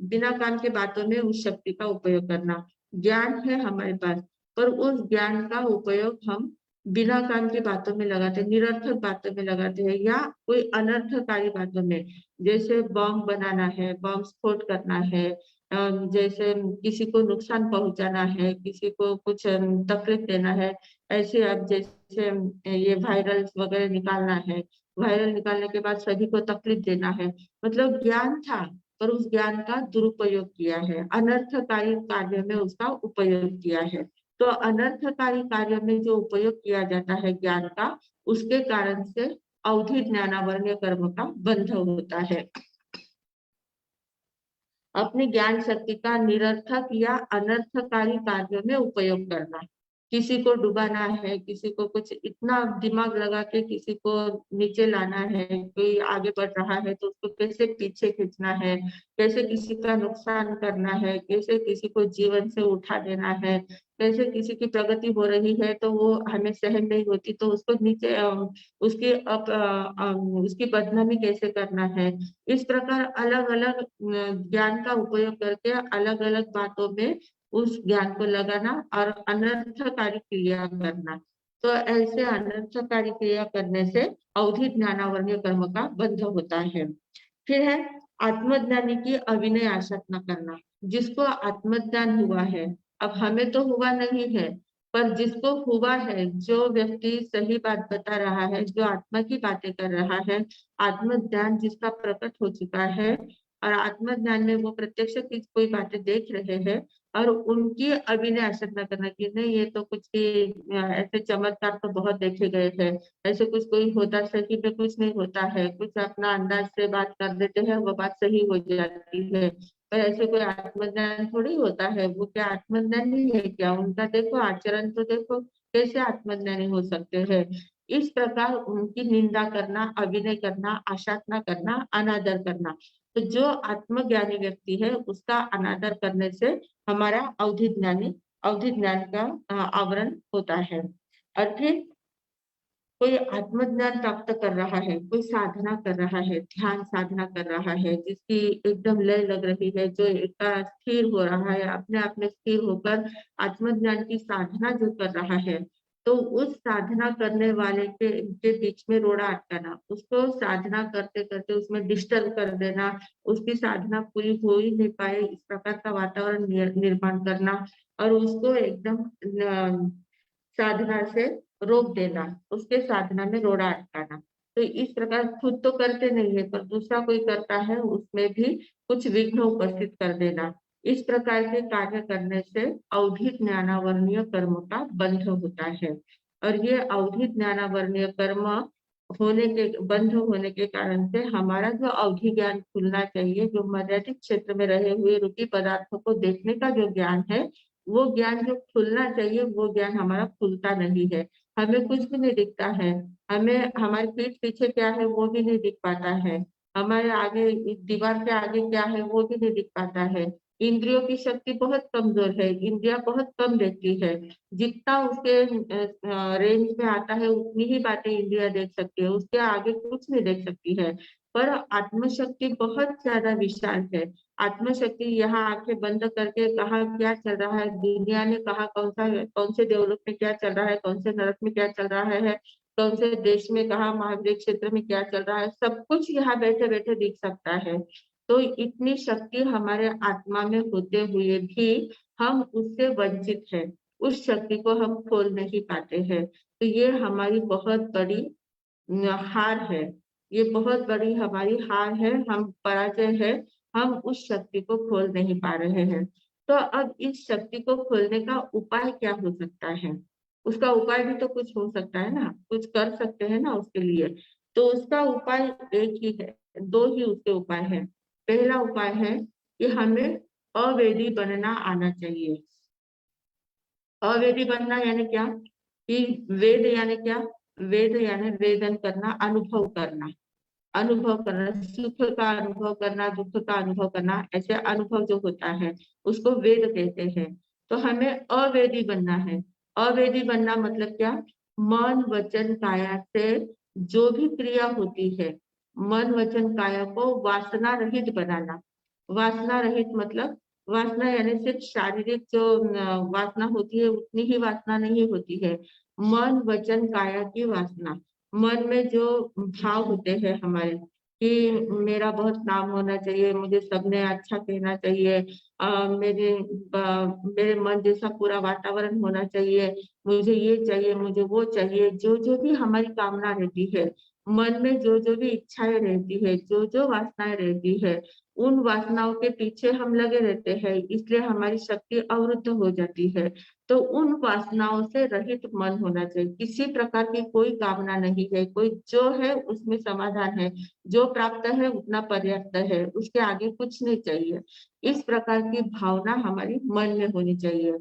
बिना काम के बातों में उस शक्ति का उपयोग करना। ज्ञान है हमारे पास, पर उस ज्ञान का उपयोग हम बिना काम की बातों में लगाते हैं, निरर्थक बातों में लगाते हैं या कोई अनर्थकारी बातों में। जैसे बम बनाना है, बम स्फोट करना है, जैसे किसी को नुकसान पहुंचाना है, किसी को कुछ तकलीफ देना है। ऐसे अब जैसे ये वायरल वगैरह निकालना है, वायरल निकालने के बाद सभी को तकलीफ देना है। मतलब ज्ञान था पर उस ज्ञान का दुरुपयोग किया है, अनर्थकारी कार्य में उसका उपयोग किया है। तो अनर्थकारी कार्य में जो उपयोग किया जाता है ज्ञान का, उसके कारण से अवधि ज्ञानावरणीय कर्म का बंध होता है। अपनी ज्ञान शक्ति का निरर्थक या अनर्थकारी कार्यों में उपयोग करना। किसी को डुबाना है, किसी को कुछ इतना दिमाग लगा के किसी को नीचे लाना है, कोई आगे बढ़ रहा है तो उसको कैसे पीछे खींचना है, कैसे किसी का नुकसान करना है, कैसे किसी को जीवन से उठा देना है, कैसे किसी की प्रगति हो रही है तो वो हमें सहन नहीं होती तो उसको नीचे उसकी बदनामी कैसे करना है। इस प्रकार अलग अलग ज्ञान का उपयोग करके अलग अलग बातों में उस ज्ञान को लगाना और अनर्थकारी क्रिया करना। तो ऐसे अनर्थकारी क्रिया करने से अवधि ज्ञानावरणीय कर्म का बंध होता है। फिर है आत्मज्ञानी की अविनय आशा न करना। जिसको आत्मज्ञान हुआ है, अब हमें तो हुआ नहीं है, पर जिसको हुआ है, जो व्यक्ति सही बात बता रहा है, जो आत्मा की बातें कर रहा है, आत्मज्ञान जिसका प्रकट हो चुका है और आत्मज्ञान में वो प्रत्यक्ष की कोई बातें देख रहे हैं और उनकी अभिनय आशा न करना कि नहीं ये तो कुछ ही ऐसे चमत्कार तो बहुत देखे गए थे, ऐसे कुछ कोई होता सही में कुछ नहीं होता है, कुछ अपना अंदाज से बात कर देते हैं वो बात सही हो जाती है। पर ऐसे कोई आत्मज्ञान थोड़ी होता है। वो क्या आत्मज्ञानी है क्या? उनका देखो आचरण तो देखो, कैसे आत्मज्ञानी हो सकते हैं। इस प्रकार उनकी निंदा करना, अभिनय करना, आशा न करना, अनादर करना। तो जो आत्मज्ञानी व्यक्ति है उसका अनादर करने से हमारा अवधि ज्ञान का आवरण होता है। और फिर कोई आत्मज्ञान प्राप्त कर रहा है, कोई साधना कर रहा है, ध्यान साधना कर रहा है, जिसकी एकदम लय लग रही है, जो एक स्थिर हो रहा है, अपने आप में स्थिर होकर आत्मज्ञान की साधना जो कर रहा है, तो उस साधना करने वाले के बीच में रोड़ा अटकाना, उसको साधना करते करते उसमें डिस्टर्ब कर देना, उसकी साधना पूरी हो ही नहीं पाए इस प्रकार का वातावरण निर्माण करना और उसको एकदम साधना से रोक देना, उसके साधना में रोड़ा अटकाना। तो इस प्रकार खुद तो करते नहीं है पर दूसरा कोई करता है उसमें भी कुछ विघ्न उपस्थित कर देना। इस प्रकार के कार्य करने से अवधि ज्ञानावरणीय कर्म का बंध होता है। और ये अवधि ज्ञानावरणीय कर्म बंध होने के कारण से हमारा जो अवधि ज्ञान खुलना चाहिए, जो मर्यादित क्षेत्र में रहे हुए रूपी पदार्थों को देखने का जो ज्ञान है, वो ज्ञान जो खुलना चाहिए वो ज्ञान हमारा खुलता नहीं है। हमें कुछ भी नहीं दिखता है, हमें हमारी पीठ पीछे क्या है वो भी नहीं दिख पाता है, हमारे आगे दीवार के आगे क्या है वो भी नहीं दिख पाता है। इंद्रियों की शक्ति बहुत कमजोर है, इंद्रिया बहुत कम देखती है। जितना उसके रेंज में आता है उतनी ही बातें इंद्रिया देख सकती है, उसके आगे कुछ नहीं देख सकती है। पर आत्मशक्ति बहुत ज्यादा विशाल है। आत्मशक्ति यहाँ आंखें बंद करके कहा क्या चल रहा है दुनिया ने, कहा कौन से देवलोक में क्या चल रहा है, कौन से नरक में क्या चल रहा है, कौन से देश में कहा महाद्वीप क्षेत्र में क्या चल रहा है, सब कुछ यहाँ बैठे बैठे दिख सकता है। तो इतनी शक्ति हमारे आत्मा में होते हुए भी हम उससे वंचित है, उस शक्ति को हम खोल नहीं पाते हैं। तो ये हमारी बहुत बड़ी हार है, ये बहुत बड़ी हमारी हार है, हम पराजय है। हम उस शक्ति को खोल नहीं पा रहे हैं। तो अब इस शक्ति को खोलने का उपाय क्या हो सकता है? उसका उपाय भी तो कुछ हो सकता है ना, कुछ कर सकते हैं ना उसके लिए। तो उसका उपाय एक ही है, दो ही उसके उपाय है। पहला उपाय है कि हमें अवेदी बनना आना चाहिए। अवेदी बनना यानी क्या? कि वेद यानी क्या? वेद यानी वेदन करना, अनुभव करना। अनुभव करना, सुख का अनुभव करना, दुख का अनुभव करना, ऐसे अनुभव जो होता है उसको वेद कहते हैं। तो हमें अवेदी बनना है। अवेदी बनना मतलब क्या? मन वचन काया से जो भी क्रिया होती है, मन वचन काया को वासना रहित बनाना। वासना रहित मतलब, वासना यानी सिर्फ शारीरिक जो वासना होती है उतनी ही वासना नहीं होती है। मन वचन काया की वासना, मन में जो भाव होते हैं हमारे कि मेरा बहुत नाम होना चाहिए, मुझे सबने अच्छा कहना चाहिए, मेरे मन जैसा पूरा वातावरण होना चाहिए, मुझे ये चाहिए, मुझे वो चाहिए, जो जो भी हमारी कामना रहती है, मन में जो जो भी इच्छाएं रहती है, जो जो वासनाएं रहती है, उन वासनाओं के पीछे हम लगे रहते हैं, इसलिए हमारी शक्ति अवरुद्ध हो जाती है। तो उन वासनाओं से रहित मन होना चाहिए। किसी प्रकार की कोई कामना नहीं है, कोई जो है उसमें समाधान है, जो प्राप्त है उतना पर्याप्त है, उसके आगे कुछ नहीं चाहिए। इस प्रकार की भावना हमारी मन में होनी चाहिए।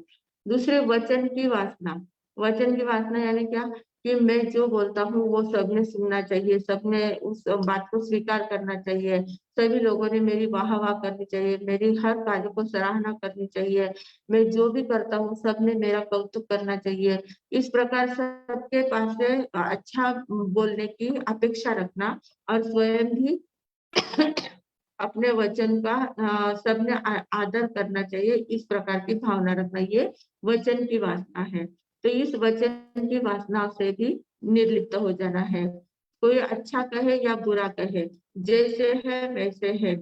दूसरे वचन की वासना, वचन की वासना यानी क्या? कि मैं जो बोलता हूँ वो सबने सुनना चाहिए, सबने उस बात को स्वीकार करना चाहिए, सभी लोगों ने मेरी वाह वाह करनी चाहिए, मेरी हर कार्य को सराहना करनी चाहिए, मैं जो भी करता हूँ सबने मेरा कौतुक करना चाहिए। इस प्रकार सबके पास से अच्छा बोलने की अपेक्षा रखना और स्वयं भी अपने वचन का सबने आदर करना चाहिए, इस प्रकार की भावना रखना, ये वचन की वासना है। तो इस वचन की वासना से भी निर्लिप्त हो जाना है। कोई अच्छा कहे या बुरा कहे, जैसे है वैसे है,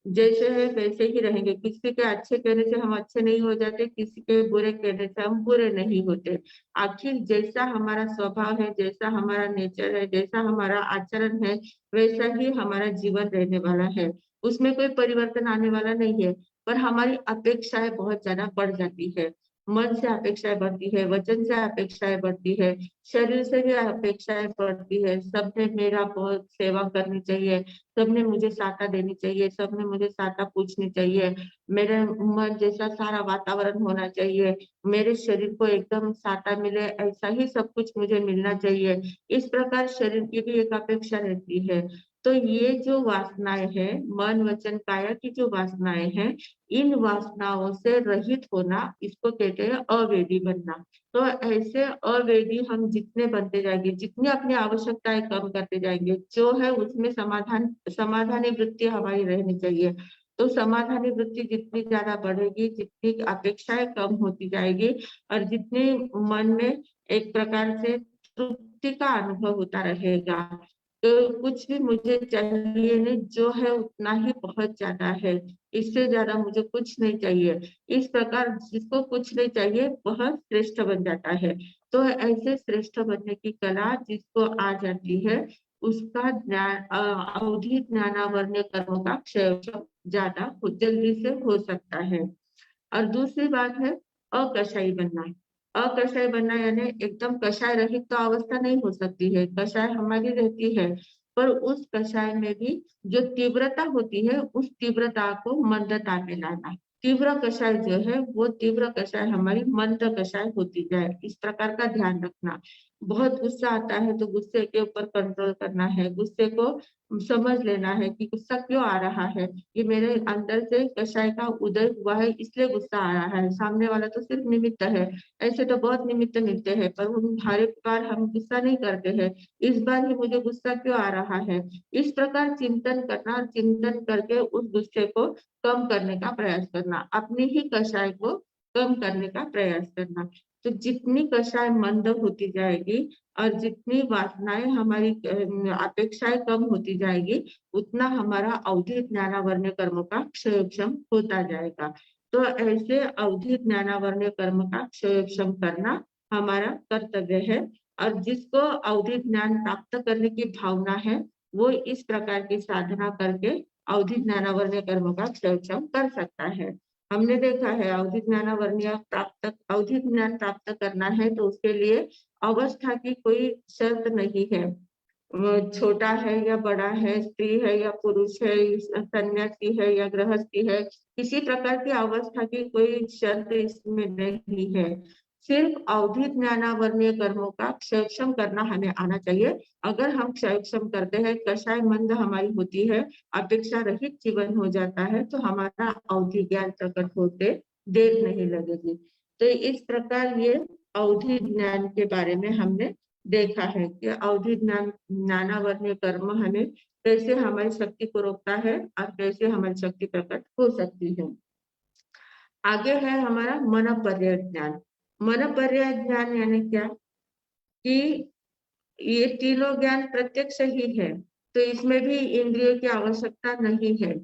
जैसे है वैसे ही रहेंगे। किसी के अच्छे कहने से हम अच्छे नहीं हो जाते, किसी के बुरे कहने से हम बुरे नहीं होते। आखिर जैसा हमारा स्वभाव है, जैसा हमारा नेचर है, जैसा हमारा आचरण है, वैसा ही हमारा जीवन रहने वाला है। उसमें कोई परिवर्तन आने वाला नहीं है, पर हमारी अपेक्षाएं बहुत ज्यादा बढ़ जाती है। मन से अपेक्षाएं बढ़ती है, वचन से अपेक्षाएं बढ़ती है, शरीर से भी अपेक्षाएं बढ़ती है। सबने मेरा बहुत सेवा करनी चाहिए, सबने मुझे सहायता देनी चाहिए, सबने मुझे सहायता पूछनी चाहिए, मेरे मन जैसा सारा वातावरण होना चाहिए, मेरे शरीर को एकदम सहायता मिले, ऐसा ही सब कुछ मुझे मिलना चाहिए। इस प्रकार शरीर की भी एक अपेक्षा रहती है। तो ये जो वासनाएं हैं, मन वचन काया की जो वासनाएं हैं, इन वासनाओं से रहित होना, इसको कहते हैं अवेदी बनना। तो ऐसे अवेदी हम जितने बनते जाएंगे, जितनी अपनी आवश्यकताएं कम करते जाएंगे, जो है उसमें समाधानी वृत्ति हमारी रहनी चाहिए। तो समाधानी वृत्ति जितनी ज्यादा बढ़ेगी, जितनी अपेक्षाएं कम होती जाएगी और जितने मन में एक प्रकार से तृप्ति का अनुभव होता रहेगा, तो कुछ भी मुझे चाहिए नहीं, जो है उतना ही बहुत ज्यादा है, इससे ज्यादा मुझे कुछ नहीं चाहिए। इस प्रकार जिसको कुछ नहीं चाहिए वह श्रेष्ठ बन जाता है। तो ऐसे श्रेष्ठ बनने की कला जिसको आ जाती है, उसका ज्ञान अवधि ज्ञानावर्ण कर्मों का क्षय ज्यादा जल्दी से हो सकता है। और दूसरी बात है अकषाई बनना। अकषाय बनना यानी एकदम कषाय रहित तो अवस्था नहीं हो सकती है, कषाय हमारी रहती है, पर उस कषाय में भी जो तीव्रता होती है, उस तीव्रता को मंदता में लाना। तीव्र कषाय जो है वो तीव्र कषाय हमारी मंद कषाय होती जाए, इस प्रकार का ध्यान रखना। बहुत गुस्सा आता है तो गुस्से के ऊपर कंट्रोल करना है, गुस्से को समझ लेना है कि गुस्सा क्यों आ रहा है, ये मेरे अंदर से कषाय का उदय हुआ है इसलिए गुस्सा आ रहा है, सामने वाला तो सिर्फ निमित्त है। ऐसे तो बहुत निमित्त मिलते हैं, पर उन हर एक बार हम गुस्सा नहीं करते हैं, इस बार ही मुझे गुस्सा क्यों आ रहा है। इस प्रकार चिंतन करना, चिंतन करके उस गुस्से को कम करने का प्रयास करना, अपनी ही कषाय को कम करने का प्रयास करना। तो जितनी कषाय मंद होती जाएगी और जितनी वासनाएं हमारी अपेक्षाएं कम होती जाएगी, उतना हमारा अवधि ज्ञानावर्ण कर्म का क्षयक्षम होता जाएगा। तो ऐसे अवधि ज्ञानावर्ण कर्म का क्षयक्षम करना हमारा कर्तव्य है। और जिसको अवधि ज्ञान प्राप्त करने की भावना है, वो इस प्रकार की साधना करके अवधि ज्ञानावर्णीय कर्म का क्षयक्षम कर सकता है। हमने देखा है अवधि अवधि ज्ञान प्राप्त करना है तो उसके लिए अवस्था की कोई शर्त नहीं है। वो छोटा है या बड़ा है, स्त्री है या पुरुष है, सन्यासी है या गृहस्थी है, किसी प्रकार की अवस्था की कोई शर्त इसमें नहीं है। सिर्फ अवधि ज्ञानावर्णीय कर्मों का क्षयक्षम करना हमें आना चाहिए। अगर हम क्षयक्षम करते हैं, कषाय मंद हमारी होती है, अपेक्षा रहित जीवन हो जाता है, तो हमारा अवधि ज्ञान प्रकट होते देर नहीं लगेगी। तो इस प्रकार ये अवधि ज्ञान के बारे में हमने देखा है कि अवधि ज्ञानावर्णीय कर्म हमें कैसे हमारी शक्ति को रोकता है और कैसे हमारी शक्ति प्रकट हो सकती है। आगे है हमारा मन पर्याय ज्ञान। मन पर्याय ज्ञान यानी क्या कि ये तीनों ज्ञान प्रत्यक्ष ही है, तो इसमें भी इंद्रियों की आवश्यकता नहीं है,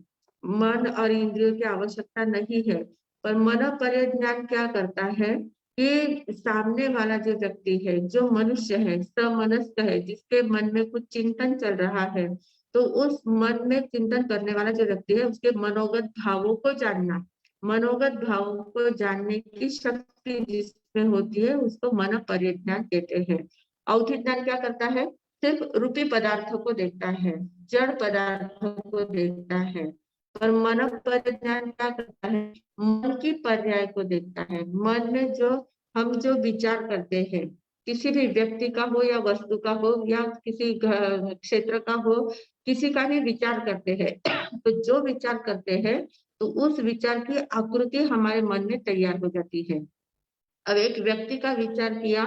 मन और इंद्रियों की आवश्यकता नहीं है। पर मन पर्याय ज्ञान क्या करता है कि सामने वाला जो व्यक्ति है, जो मनुष्य है, समनस्क है, जिसके मन में कुछ चिंतन चल रहा है, तो उस मन में चिंतन करने वाला जो व्यक्ति है उसके मनोगत भावों को जानना, मनोगत भावों को जानने की शक्ति जिसमें होती है उसको मन पर्याय ज्ञान कहते हैं। अवधि ज्ञान क्या करता है? सिर्फ रूपी पदार्थों को देखता है, जड़ पदार्थों को देखता है। पर मन पर्याय ज्ञान क्या करता है? मन की पर्याय को देखता है। मन में हम जो विचार करते हैं, किसी भी व्यक्ति का हो या वस्तु का हो या किसी क्षेत्र का हो, किसी का भी विचार करते हैं तो जो विचार करते हैं तो उस विचार की आकृति हमारे मन में तैयार हो जाती है। अब एक व्यक्ति का विचार किया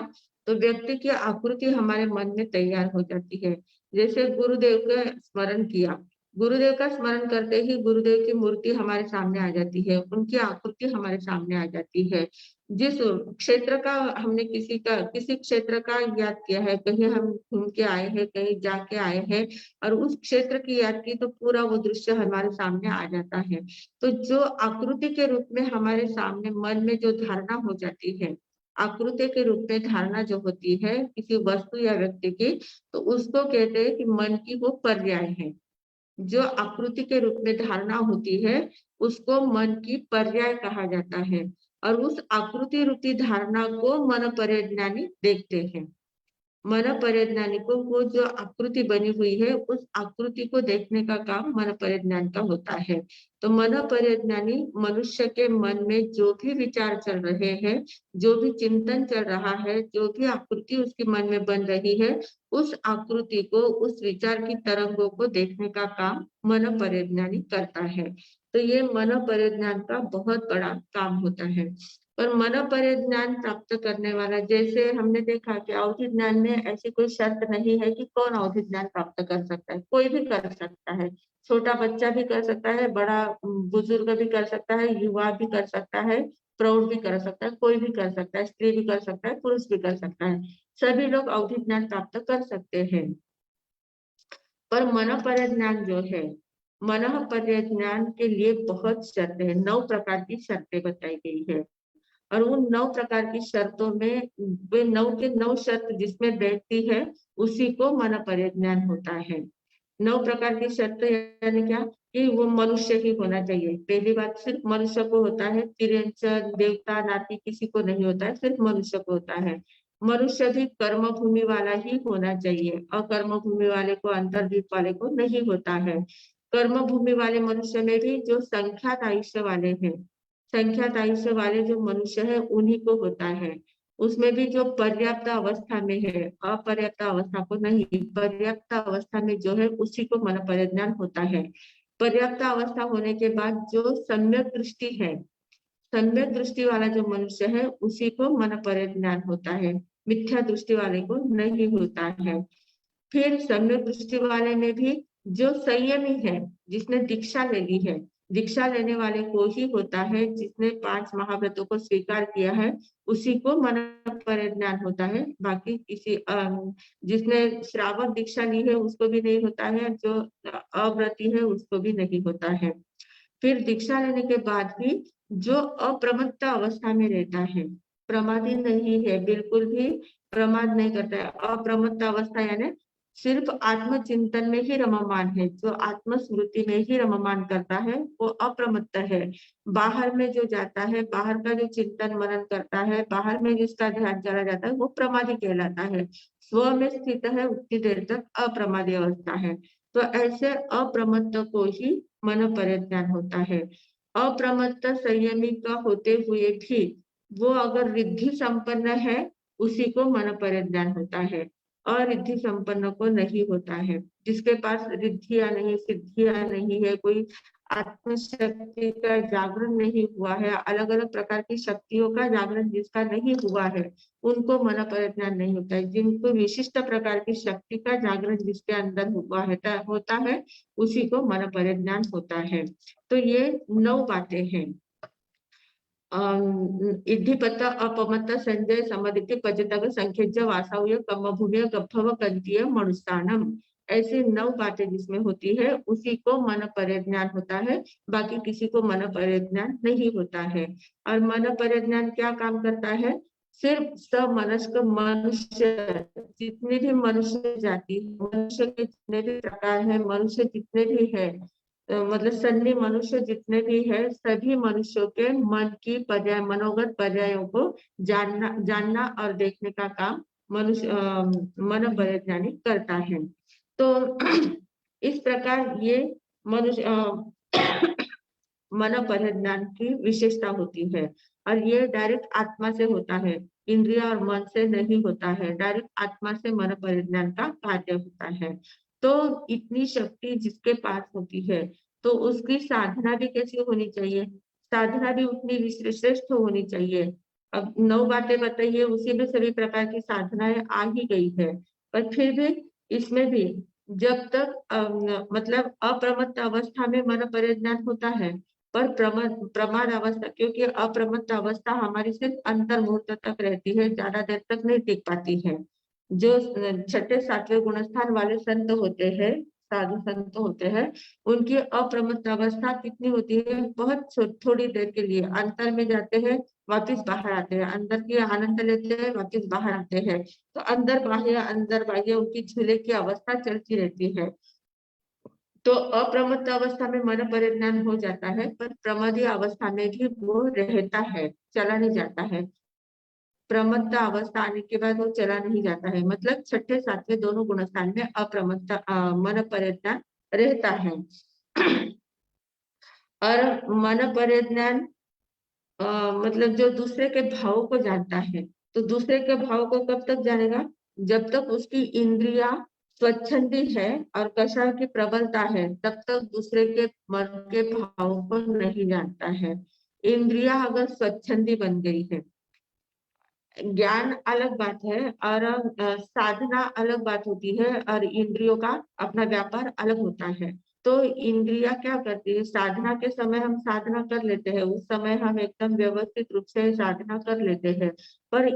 तो व्यक्ति की आकृति हमारे मन में तैयार हो जाती है। जैसे गुरुदेव का स्मरण किया, गुरुदेव का स्मरण करते ही गुरुदेव की मूर्ति हमारे सामने आ जाती है, उनकी आकृति हमारे सामने आ जाती है। जिस क्षेत्र का हमने किसी क्षेत्र का याद किया है, कहीं हम घूम के आए हैं, कहीं जाके आए हैं और उस क्षेत्र की याद की तो पूरा वो दृश्य हमारे सामने आ जाता है। तो जो आकृति के रूप में हमारे सामने मन में जो धारणा हो जाती है, आकृति के रूप में धारणा जो होती है किसी वस्तु या व्यक्ति की, तो उसको कहते हैं कि मन की वो पर्याय है। जो आकृति के रूप में धारणा होती है उसको मन की पर्याय कहा जाता है और उस आकृति रूपी धारणा को मन पर्याय ज्ञानी देखते हैं। मन पर्याय ज्ञानी को वो जो आकृति बनी हुई है उस आकृति को देखने का काम मन पर्याय ज्ञान का होता है। तो मन पर्याय ज्ञानी मनुष्य के मन में जो भी विचार चल रहे हैं, जो भी चिंतन चल रहा है, जो भी आकृति उसके मन में बन रही है, उस आकृति को, उस विचार की तरंगों को देखने का काम मन पर्याय ज्ञानी करता है। तो ये मन पर्याय ज्ञान का बहुत बड़ा काम होता है। पर मन पर्याय ज्ञान प्राप्त करने वाला, जैसे हमने देखा कि अवधि ज्ञान में ऐसी कोई शर्त नहीं है कि कौन अवधि ज्ञान प्राप्त कर सकता है, कोई भी कर सकता है। छोटा बच्चा भी कर सकता है, बड़ा बुजुर्ग भी कर सकता है, युवा भी कर सकता है, प्रौढ़ भी कर सकता है, कोई भी कर सकता है, स्त्री भी कर सकता है, पुरुष भी कर सकता है, सभी लोग अवधि ज्ञान प्राप्त कर सकते हैं। पर मन पर्याय ज्ञान जो है, मन पर्याय ज्ञान के लिए बहुत शर्तें हैं, 9 प्रकार की शर्तें बताई गई है और उन 9 प्रकार की शर्तों में वे 9 के 9 शर्त जिसमें बैठती है उसी को मन पर्याय ज्ञान होता है। 9 प्रकार की शर्त यानी क्या कि वो मनुष्य ही होना चाहिए। पहली बात, सिर्फ मनुष्य को होता है, तिरंचन, देवता, नाती किसी को नहीं होता है, सिर्फ मनुष्य को होता है। मनुष्य भी कर्म भूमि वाला ही होना चाहिए, अकर्म भूमि वाले को, अंतर्द्वीप वाले को नहीं होता है। कर्म भूमि वाले मनुष्य में भी जो संख्यात आयुष्य वाले हैं, संख्यात आयुष्य वाले जो मनुष्य है उन्हीं को होता है। उसमें भी जो पर्याप्त अवस्था में है, अपर्याप्त अवस्था को नहीं, पर्याप्त अवस्था में जो है उसी को मन पर्याय ज्ञान होता है। पर्याप्त अवस्था होने के बाद जो सम्यक दृष्टि है, सम्यक दृष्टि वाला जो मनुष्य है उसी को मन पर्याय ज्ञान होता है, मिथ्या दृष्टि वाले को नहीं होता है। फिर सम्यक दृष्टि वाले में भी जो संयमी है, जिसने दीक्षा ले ली है, दीक्षा लेने वाले को ही होता है, जिसने 5 महाव्रतों को स्वीकार किया है उसी को मन पर्याय ज्ञान होता है। बाकी किसी जिसने श्रावक दीक्षा ली है उसको भी नहीं होता है, जो अव्रती है उसको भी नहीं होता है। फिर दीक्षा लेने के बाद भी जो अप्रमत्त अवस्था में रहता है, प्रमादी नहीं है, बिल्कुल भी प्रमाद नहीं करता है, अप्रमत्त अवस्था यानी सिर्फ आत्मचिंतन में ही रममान है, जो आत्मस्मृति में ही रममान करता है वो अप्रमत्त है। बाहर में जो जाता है, बाहर का जो चिंतन मनन करता है, बाहर में जिसका ध्यान चला जाता है वो प्रमादी कहलाता है। स्व में स्थित है उतनी देर तक अप्रमादी अवस्था है। तो ऐसे अप्रमत्त को ही मन परिज्ञान होता है। अप्रमत्त संयमी का होते हुए भी वो अगर रिद्धि संपन्न है उसी को मन परिज्ञान होता है, और रिद्धि संपन्न को नहीं होता है। जिसके पास रिद्धियां नहीं, सिद्धियां नहीं है, कोई आत्मशक्ति का जागरण नहीं हुआ है, अलग अलग प्रकार की शक्तियों का जागरण जिसका नहीं हुआ है, उनको मन परिज्ञान नहीं होता है। जिनको विशिष्ट प्रकार की शक्ति का जागरण जिसके अंदर हुआ है होता है उसी को मन परिज्ञान होता है। तो ये 9 बातें हैं। इद्धिपत अपमत संजय समदिति पचतग संख्यज वासाव्य कमभूम्य गभव कंतीय मनुष्यानम, ऐसे 9 बातें जिसमें होती है उसी को मन परिज्ञान होता है, बाकी किसी को मन परिज्ञान नहीं होता है। और मन परिज्ञान क्या काम करता है? सिर्फ समनस्क मनुष्य, जितने भी मनुष्य जाति, मनुष्य के जितने भी प्रकार है, मनुष्य जितने भी है, मतलब सन्नी मनुष्य जितने भी है, सभी मनुष्यों के मन की पर्याय, मनोगत पर्यायों को जानना और देखने का काम मनुष्य मन परिज्ञानी करता है। तो इस प्रकार ये मनुष्य मन परिज्ञान की विशेषता होती है। और ये डायरेक्ट आत्मा से होता है, इंद्रिय और मन से नहीं होता है, डायरेक्ट आत्मा से मन परिज्ञान का कार्य होता है। तो इतनी शक्ति जिसके पास होती है तो उसकी साधना भी कैसी होनी चाहिए? साधना भी उतनी श्रेष्ठ होनी चाहिए। अब 9 बातें बताइए, उसी में सभी प्रकार की साधनाएं आ ही गई है, पर फिर भी इसमें भी जब तक मतलब अप्रमत्त अवस्था में मन परिज्ञान होता है, पर प्रमाद अवस्था, क्योंकि अप्रमत्त अवस्था हमारी सिर्फ अंतर्मुहूर्त तक रहती है, ज्यादा देर तक नहीं टिक पाती है। जो 6ठे 7वें गुणस्थान वाले संत होते हैं, साधु संत होते हैं, उनकी अप्रमत्त अवस्था कितनी होती है? बहुत थोड़ी देर के लिए अंतर में जाते हैं, वापिस बाहर आते हैं, अंदर की आनंद लेते हैं, वापिस बाहर आते हैं। तो अंदर बाह्य उनकी झूले की अवस्था चलती रहती है। तो अप्रमत्त अवस्था में मन परिज्ञान हो जाता है, पर प्रमादी अवस्था में भी वो रहता है, चला नहीं जाता है। प्रमत्त अवस्था आने के बाद वो चला नहीं जाता है, मतलब 6ठे 7वें दोनों गुणस्थान में अप्रमत्त मन परिज्ञान रहता है। और मन परिज्ञान मतलब जो दूसरे के भाव को जानता है, तो दूसरे के भाव को कब तक जानेगा? जब तक उसकी इंद्रिया स्वच्छंदी है और कषाय की प्रबलता है, तब तक दूसरे के मन के भाव को नहीं जानता है। इंद्रिया अगर स्वच्छंदी बन गई है, ज्ञान अलग बात है और साधना अलग बात होती है, और इंद्रियों का अपना व्यापार अलग होता है। तो इंद्रिया क्या करती है? साधना के समय हम साधना कर लेते हैं, उस समय हम एकदम व्यवस्थित रूप से साधना कर लेते हैं, पर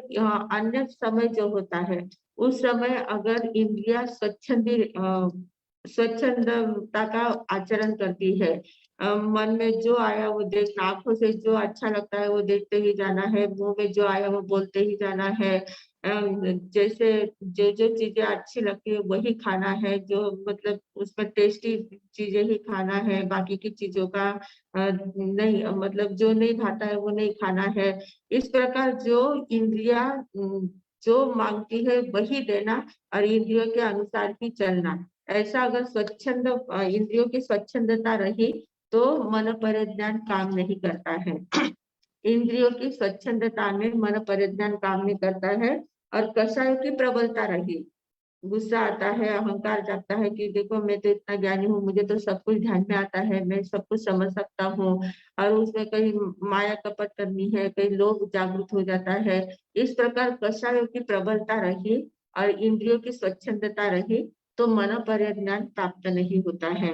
अन्य समय जो होता है उस समय अगर इंद्रिया स्वच्छंदता का आचरण करती है, मन में जो आया वो देखना, आंखों से जो अच्छा लगता है वो देखते ही जाना है, मुंह में जो आया वो बोलते ही जाना है, जैसे जो जो चीजें अच्छी लगती है वही खाना है, जो मतलब उसमें टेस्टी चीजें ही खाना है, बाकी की चीजों का नहीं, मतलब जो नहीं भाता है वो नहीं खाना है। इस प्रकार जो इंद्रिया जो मांगती है वही देना और इंद्रियों के अनुसार ही चलना, ऐसा अगर स्वच्छंद इंद्रियों की स्वच्छंदता रही तो मन परिज्ञान काम नहीं करता है। इंद्रियों की स्वच्छंदता में मन परिज्ञान काम नहीं करता है। और कषायों की प्रबलता रही, गुस्सा आता है, अहंकार जागता है कि देखो मैं तो इतना ज्ञानी हूँ, मुझे तो सब कुछ ध्यान में आता है, मैं सब कुछ समझ सकता हूँ, और उसमें कहीं माया कपट करनी है, कहीं लोभ जागृत हो जाता है। इस प्रकार कषायों की प्रबलता रही और इंद्रियों की स्वच्छंदता रही तो मन परिज्ञान प्राप्त नहीं होता है।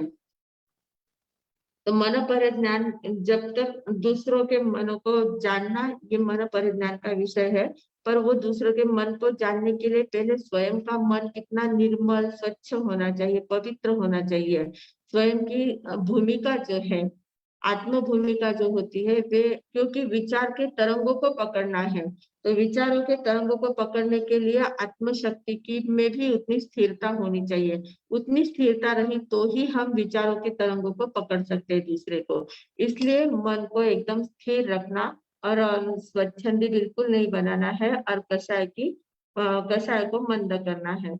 तो मन परिज्ञान, जब तक दूसरों के मनों को जानना ये मन परिज्ञान का विषय है, पर वो दूसरों के मन को जानने के लिए पहले स्वयं का मन कितना निर्मल स्वच्छ होना चाहिए, पवित्र होना चाहिए। स्वयं की भूमिका जो है आत्म भूमिका जो होती है वे, क्योंकि विचार के तरंगों को पकड़ना है, तो विचारों के तरंगों को पकड़ने के लिए आत्म शक्ति की में भी उतनी स्थिरता होनी चाहिए। उतनी स्थिरता रही तो ही हम विचारों के तरंगों को पकड़ सकते हैं दूसरे को। इसलिए मन को एकदम स्थिर रखना और स्वच्छंदी बिल्कुल नहीं बनाना है, और कषाय को मंद करना है।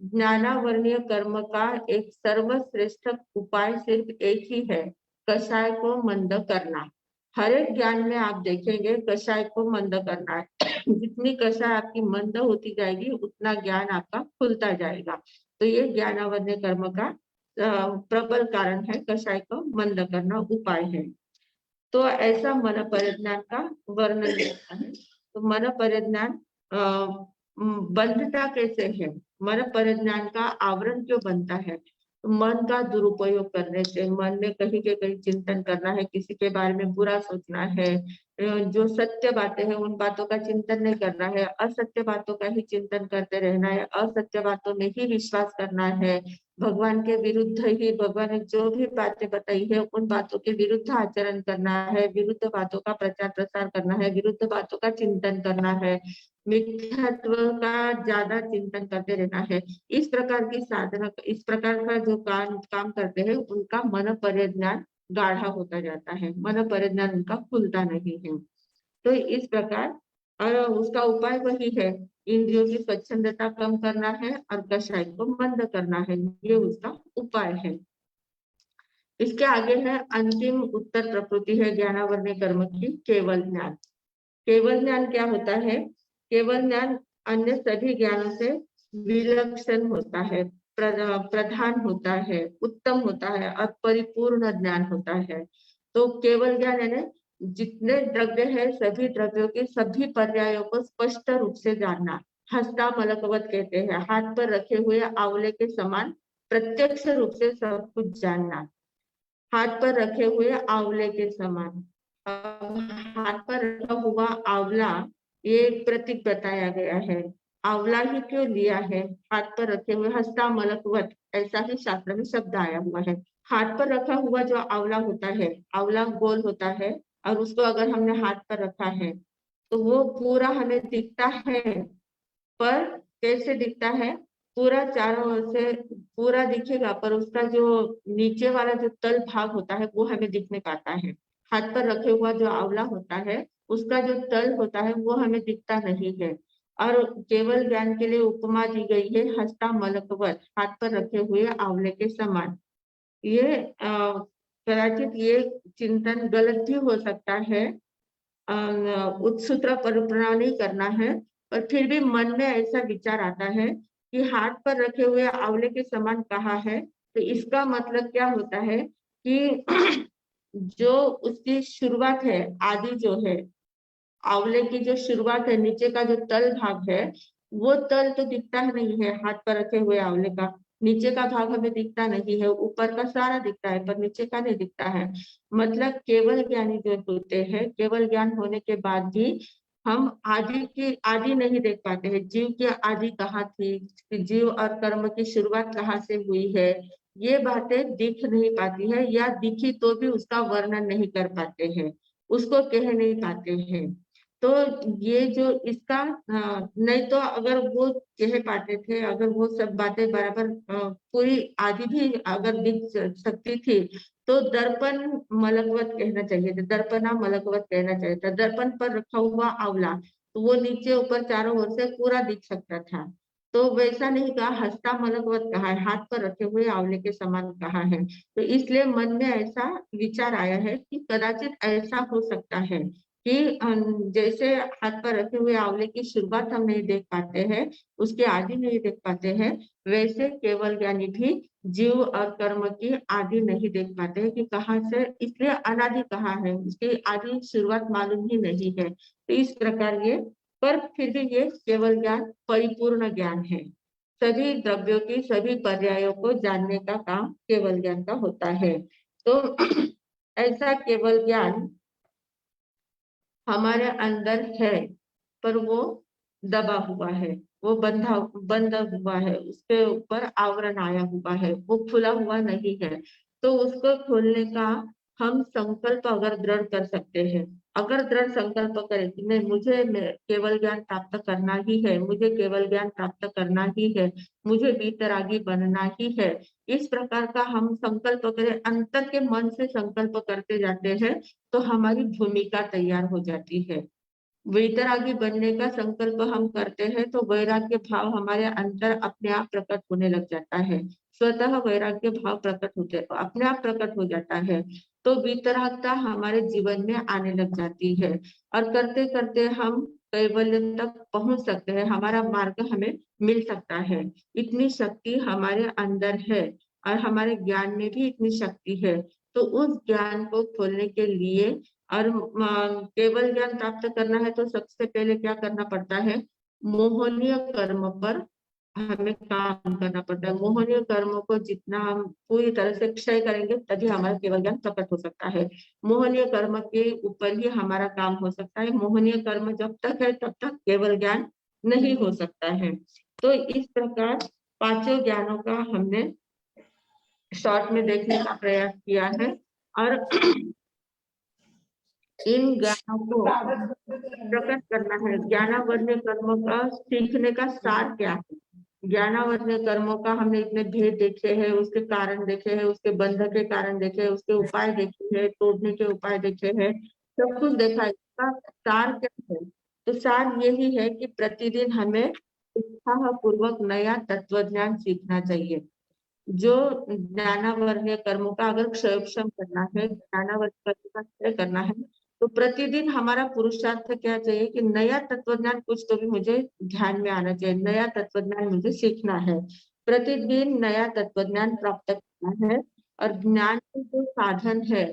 ज्ञानावर्णीय कर्म का एक सर्वश्रेष्ठ उपाय सिर्फ एक ही है, कषाय को मंद करना। हर एक ज्ञान में आप देखेंगे कषाय को मंद करना है। जितनी कषाय आपकी मंद होती जाएगी उतना ज्ञान आपका खुलता जाएगा। तो ये ज्ञानावर्णीय कर्म का प्रबल कारण है, कषाय को मंद करना उपाय है। तो ऐसा मन परिज्ञान का वर्णन करता है। तो मन परिज्ञान बंधता कैसे है, मन परिज्ञान का आवरण क्यों बनता है? तो मन का दुरुपयोग करने से, मन में कहीं के कहीं चिंतन करना है, किसी के बारे में बुरा सोचना है, जो सत्य बातें हैं उन बातों का चिंतन नहीं करना है, असत्य बातों का ही चिंतन करते रहना है, असत्य बातों में ही विश्वास करना है, भगवान के विरुद्ध ही, भगवान ने जो भी बातें बताई है उन बातों के विरुद्ध आचरण करना है, विरुद्ध बातों का प्रचार प्रसार करना है, विरुद्ध बातों का चिंतन करना है, मिथ्यात्व का ज्यादा चिंतन करते रहना है। इस प्रकार की साधना, इस प्रकार का जो काम करते हैं उनका मन परिज्ञान गाढ़ा होता जाता है, मन परिज्ञान उनका खुलता नहीं है। तो इस प्रकार और उसका उपाय वही है, इंद्रियों की स्वच्छंदता कम करना है और कषाय को मंद करना है, ये उसका उपाय है। इसके आगे है अंतिम उत्तर प्रकृति है ज्ञानावर्णीय कर्म की, केवल ज्ञान। केवल ज्ञान क्या होता है? केवल ज्ञान अन्य सभी ज्ञानों से विलक्षण होता है, प्रधान होता है, उत्तम होता है और परिपूर्ण ज्ञान होता है। तो केवल ज्ञान यानी जितने द्रव्य है सभी द्रव्यों के सभी पर्यायों को स्पष्ट रूप से जानना। हस्तामलकवत कहते हैं, हाथ पर रखे हुए आंवले के समान प्रत्यक्ष रूप से सब कुछ जानना। हाथ पर रखे हुए आंवले के समान, हाथ पर रखा हुआ आंवला ये एक प्रतीक बताया गया है। आंवला ही क्यों लिया है? हाथ पर रखे हुए, हस्तामलकवत ऐसा ही शास्त्र में शब्द आया हुआ है। हाथ पर रखा हुआ जो आंवला होता है, आंवला गोल होता है और उसको अगर हमने हाथ पर रखा है तो वो पूरा हमें दिखता है, पर कैसे दिखता है? पूरा चारों ओर से पूरा दिखेगा, पर उसका जो नीचे वाला जो तल भाग होता है वो हमें दिख नहीं पाता है। हाथ पर रखे हुआ जो आंवला होता है उसका जो तल होता है वो हमें दिखता नहीं है। और केवल ज्ञान के लिए उपमा दी गई है हस्तामलकवत, हाथ पर रखे हुए आंवले के समान। ये कदाचित ये चिंतन गलत भी हो सकता है, उत्सूत्र परिप्रेरणा नहीं करना है, पर फिर भी मन में ऐसा विचार आता है कि हाथ पर रखे हुए आंवले के समान कहा है, तो इसका मतलब क्या होता है कि जो उसकी शुरुआत है, आदि जो है, आंवले की जो शुरुआत है, नीचे का जो तल भाग है वो तल तो दिखता नहीं है हाथ पर रखे हुए आंवले का, नीचे का भाग हमें दिखता नहीं है, ऊपर का सारा दिखता है पर नीचे का नहीं दिखता है। मतलब केवल ज्ञानी जो होते हैं, केवल ज्ञान होने के बाद भी हम आदि की आदि नहीं देख पाते हैं, जीव की आदि कहाँ थी, जीव और कर्म की शुरुआत कहाँ से हुई है, ये बातें दिख नहीं पाती है, या दिखी तो भी उसका वर्णन नहीं कर पाते हैं, उसको कह नहीं पाते हैं। तो ये जो इसका नहीं तो अगर वो कह पाते थे, अगर वो सब बातें बराबर पूरी आदि भी अगर दिख सकती थी तो दर्पण मलकवत कहना चाहिए था, दर्पणा मलकवत कहना चाहिए था। दर्पण पर रखा हुआ आंवला तो वो नीचे ऊपर चारों ओर से पूरा दिख सकता था, तो वैसा नहीं कहा, हस्ता मलकवत कहा है, हाथ पर रखे हुए आंवले के समान कहा है। तो इसलिए मन में ऐसा विचार आया है कि कदाचित ऐसा हो सकता है कि जैसे हाथ पर रखे हुए आंवले की शुरुआत हम नहीं देख पाते हैं, उसके आदि नहीं देख पाते हैं, वैसे केवल ज्ञानी भी जीव और कर्म की आदि नहीं देख पाते हैं कि कहाँ से, इसलिए अनादि कहाँ है, उसकी आदि शुरुआत मालूम ही नहीं है। तो इस प्रकार ये, पर फिर भी ये केवल ज्ञान परिपूर्ण ज्ञान है। सभी द्रव्यों की सभी पर्यायों को जानने का काम केवल ज्ञान का होता है। तो ऐसा केवल ज्ञान हमारे अंदर है, पर वो दबा हुआ है, वो बंधा हुआ है, उसके ऊपर आवरण आया हुआ है, वो खुला हुआ नहीं है। तो उसको खोलने का हम संकल्प अगर दृढ़ कर सकते हैं, अगर दृढ़ संकल्प करें कि नहीं, मुझे केवल ज्ञान प्राप्त करना ही है, मुझे केवल ज्ञान प्राप्त करना ही है, मुझे वीतरागी बनना ही है, इस प्रकार का हम संकल्प करें, अंतर के मन से संकल्प करते जाते हैं, तो हमारी भूमिका तैयार हो जाती है। वैतरागी बनने का संकल्प हम करते हैं तो वैराग्य भाव हमारे अंदर अपने आप प्रकट होने लग जाता है, स्वतः वैराग्य भाव प्रकट होते अपने आप प्रकट हो जाता है, तो वितरागता हमारे जीवन में आने लग जाती है और करते करते हम कैवल्य तक पहुंच सकते हैं, हमारा मार्ग हमें मिल सकता है। इतनी शक्ति हमारे अंदर है और हमारे ज्ञान में भी इतनी शक्ति है। तो उस ज्ञान को खोलने के लिए और केवल ज्ञान प्राप्त करना है तो सबसे पहले क्या करना पड़ता है, मोहनीय कर्म पर हमें काम करना पड़ता है। मोहनीय कर्म को जितना हम पूरी तरह से क्षय करेंगे तभी हमारा केवल ज्ञान प्रकट हो सकता है। मोहनीय कर्म के ऊपर ही हमारा काम हो सकता है। मोहनीय कर्म जब तक है तब तक केवल ज्ञान नहीं हो सकता है। तो इस प्रकार पांचों ज्ञानों का हमने शॉर्ट में देखने का प्रयास किया है और इन ज्ञानों को प्रकट करना है। ज्ञानावर्ण्य कर्मों का सीखने का सार क्या है? ज्ञानावर्ण्य कर्मों का हमने इतने भेद देखे हैं, उसके कारण देखे हैं, उसके बंध के कारण देखे हैं, उसके उपाय देखे हैं, तोड़ने के उपाय देखे हैं, सब कुछ देखा है। इसका सार क्या है? तो सार यही है कि प्रतिदिन हमें उत्साह पूर्वक नया तत्व ज्ञान सीखना चाहिए। जो ज्ञानावर्ण्य कर्मों का अगर क्षयक्षम करना है, ज्ञानावर्ण्य कर्म का क्षय करना है, तो प्रतिदिन हमारा पुरुषार्थ क्या चाहिए कि नया तत्वज्ञान कुछ तो भी मुझे ध्यान में आना चाहिए, नया तत्वज्ञान मुझे सीखना है। प्रतिदिन नया तत्वज्ञान प्राप्त करना है और ज्ञान के जो साधन है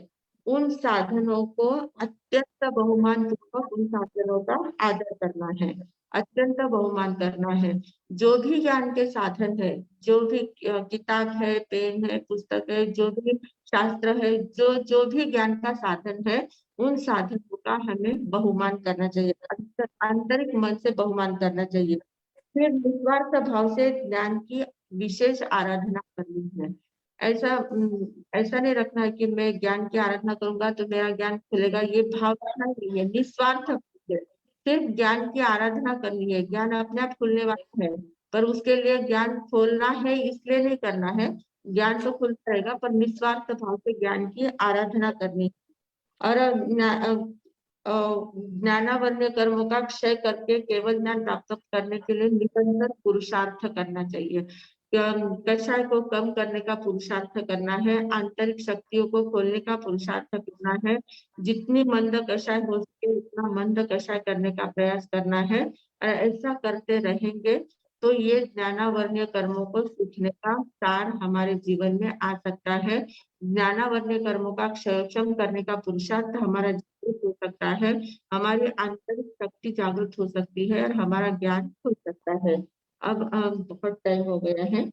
उन साधनों को अत्यंत बहुमान पूर्वक उन साधनों का आदर करना है, अत्यंत बहुमान करना है। जो भी ज्ञान के साधन है, जो भी किताब है, पेन है, पुस्तक है, जो भी शास्त्र है, जो जो भी ज्ञान का साधन है, उन साधनों का हमें बहुमान करना चाहिए, आंतरिक मन से बहुमान करना चाहिए। फिर निस्वार्थ भाव से ज्ञान की विशेष आराधना करनी है। ऐसा नहीं रखना है कि मैं ज्ञान की आराधना करूंगा तो मेरा ज्ञान खुलेगा, ये भाव रखना नहीं है। निस्वार्थ सिर्फ ज्ञान की आराधना करनी है, ज्ञान अपने आप खुलने वाला है, पर उसके लिए ज्ञान खोलना है इसलिए नहीं करना है। ज्ञान तो खुलता रहेगा पर निस्वार्थ भाव से ज्ञान की आराधना करनी और ज्ञानावर्ण्य कर्मों का क्षय करके केवल ज्ञान प्राप्त करने के लिए निरंतर पुरुषार्थ करना चाहिए। कषाय को कम करने का पुरुषार्थ करना है, आंतरिक शक्तियों को खोलने का पुरुषार्थ करना है, जितनी मंद कषाय हो सके उतना मंद कषाय करने का प्रयास करना है। और ऐसा करते रहेंगे तो ये ज्ञानावर्ण्य कर्मों को सीखने का सार हमारे जीवन में आ सकता है। ज्ञानावर्ण्य कर्मों का क्षयक्षम करने का पुरुषार्थ हमारा जागृत हो सकता है, हमारी आंतरिक शक्ति जागृत हो सकती है और हमारा ज्ञान खुल सकता है। अब बहुत टाइम हो गया है,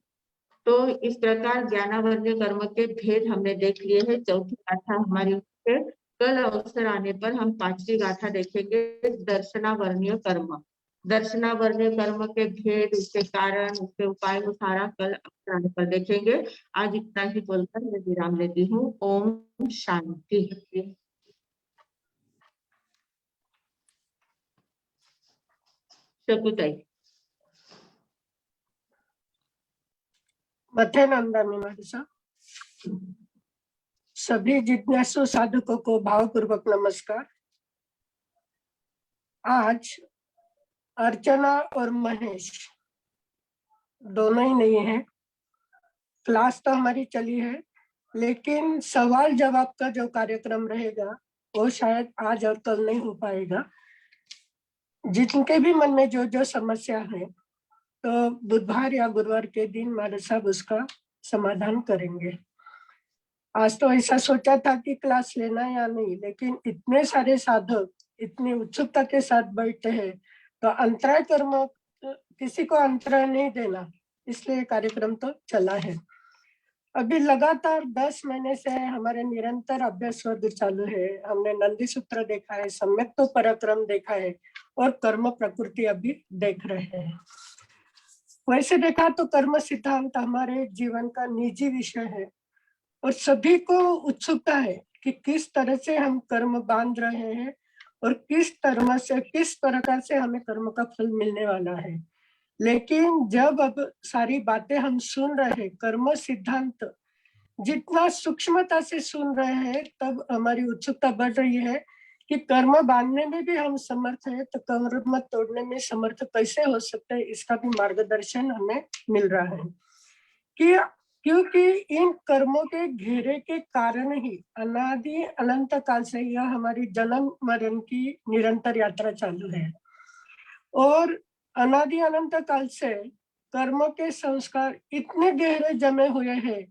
तो इस प्रकार ज्ञानावर्ण्य कर्म के भेद हमने देख लिए हैं। चौथी गाथा हमारी है, कल अवसर आने पर हम पांचवी गाथा देखेंगे, दर्शनावर्ण्य कर्म। दर्शनावर्ण्य कर्म के भेद, उसके कारण, उसके उपाय को सारा कल अवसर आने पर देखेंगे। आज इतना ही बोलकर मैं विराम लेती हूँ। ओम शांति। शकुताई। मथे नंदनी महाराज, सभी जिज्ञासु साधकों को भावपूर्वक नमस्कार। आज अर्चना और महेश दोनों ही नहीं है, क्लास तो हमारी चली है, लेकिन सवाल जवाब का जो कार्यक्रम रहेगा वो शायद आज और कल नहीं हो पाएगा। जिनके भी मन में जो जो समस्या है तो बुधवार या गुरुवार के दिन महाराज साहब उसका समाधान करेंगे। आज तो ऐसा सोचा था कि क्लास लेना या नहीं, लेकिन इतने सारे साधक इतनी उत्सुकता के साथ बैठे हैं तो अंतराय कर्म किसी को अंतराय नहीं देना, इसलिए कार्यक्रम तो चला है। अभी लगातार 10 महीने से हमारे निरंतर अभ्यास वर्ग चालू है। हमने नंदी सूत्र देखा है, सम्यक तो पराक्रम देखा है और कर्म प्रकृति अभी देख रहे हैं। वैसे देखा तो कर्म सिद्धांत हमारे जीवन का निजी विषय है और सभी को उत्सुकता है कि किस तरह से हम कर्म बांध रहे हैं और किस प्रकार से हमें कर्म का फल मिलने वाला है। लेकिन जब अब सारी बातें हम सुन रहे हैं, कर्म सिद्धांत जितना सूक्ष्मता से सुन रहे हैं, तब हमारी उत्सुकता बढ़ रही है कि कर्म बांधने में भी हम समर्थ है, तो कर्म तोड़ने में समर्थ कैसे हो सकते हैं, इसका भी मार्गदर्शन हमें मिल रहा है। कि क्योंकि इन कर्मों के घेरे के कारण ही अनादि अनंत काल से यह हमारी जन्म मरण की निरंतर यात्रा चालू है। और अनादि अनंत काल से कर्म के संस्कार इतने गहरे जमे हुए हैं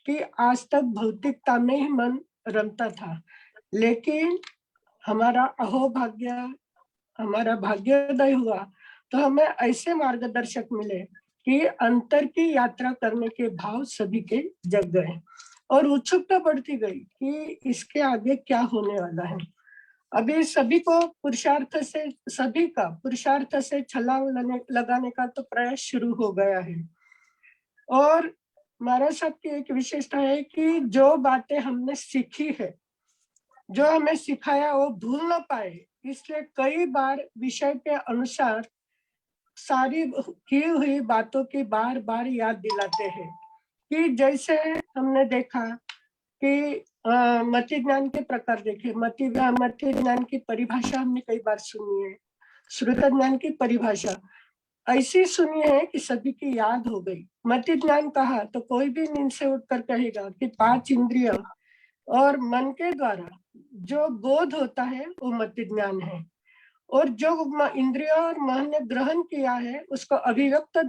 कि आज तक भौतिकता में ही मन रमता था। लेकिन हमारा अहोभाग्य, हमारा भाग्योदय हुआ तो हमें ऐसे मार्गदर्शक मिले कि अंतर की यात्रा करने के भाव सभी के जग गए और उत्सुकता बढ़ती गई कि इसके आगे क्या होने वाला है। अभी सभी का पुरुषार्थ से छलांग लगाने का तो प्रयास शुरू हो गया है। और महाराज साहब की एक विशेषता है कि जो बातें हमने सीखी है, जो हमें सिखाया वो भूल ना पाए, इसलिए कई बार विषय के अनुसार सारी की हुई बातों की बार बार याद दिलाते हैं। कि जैसे हमने देखा कि मति ज्ञान के प्रकार देखे, मति ज्ञान की परिभाषा हमने कई बार सुनी है, श्रुत ज्ञान की परिभाषा ऐसी सुनी है कि सभी की याद हो गई। मति ज्ञान कहा तो कोई भी नींद से उठकर कहेगा कि 5 इंद्रिय और मन के द्वारा जो बोध होता है वो मति ज्ञान है, और जो इंद्रिय और मन ने ग्रहण किया है उसको अभिव्यक्ति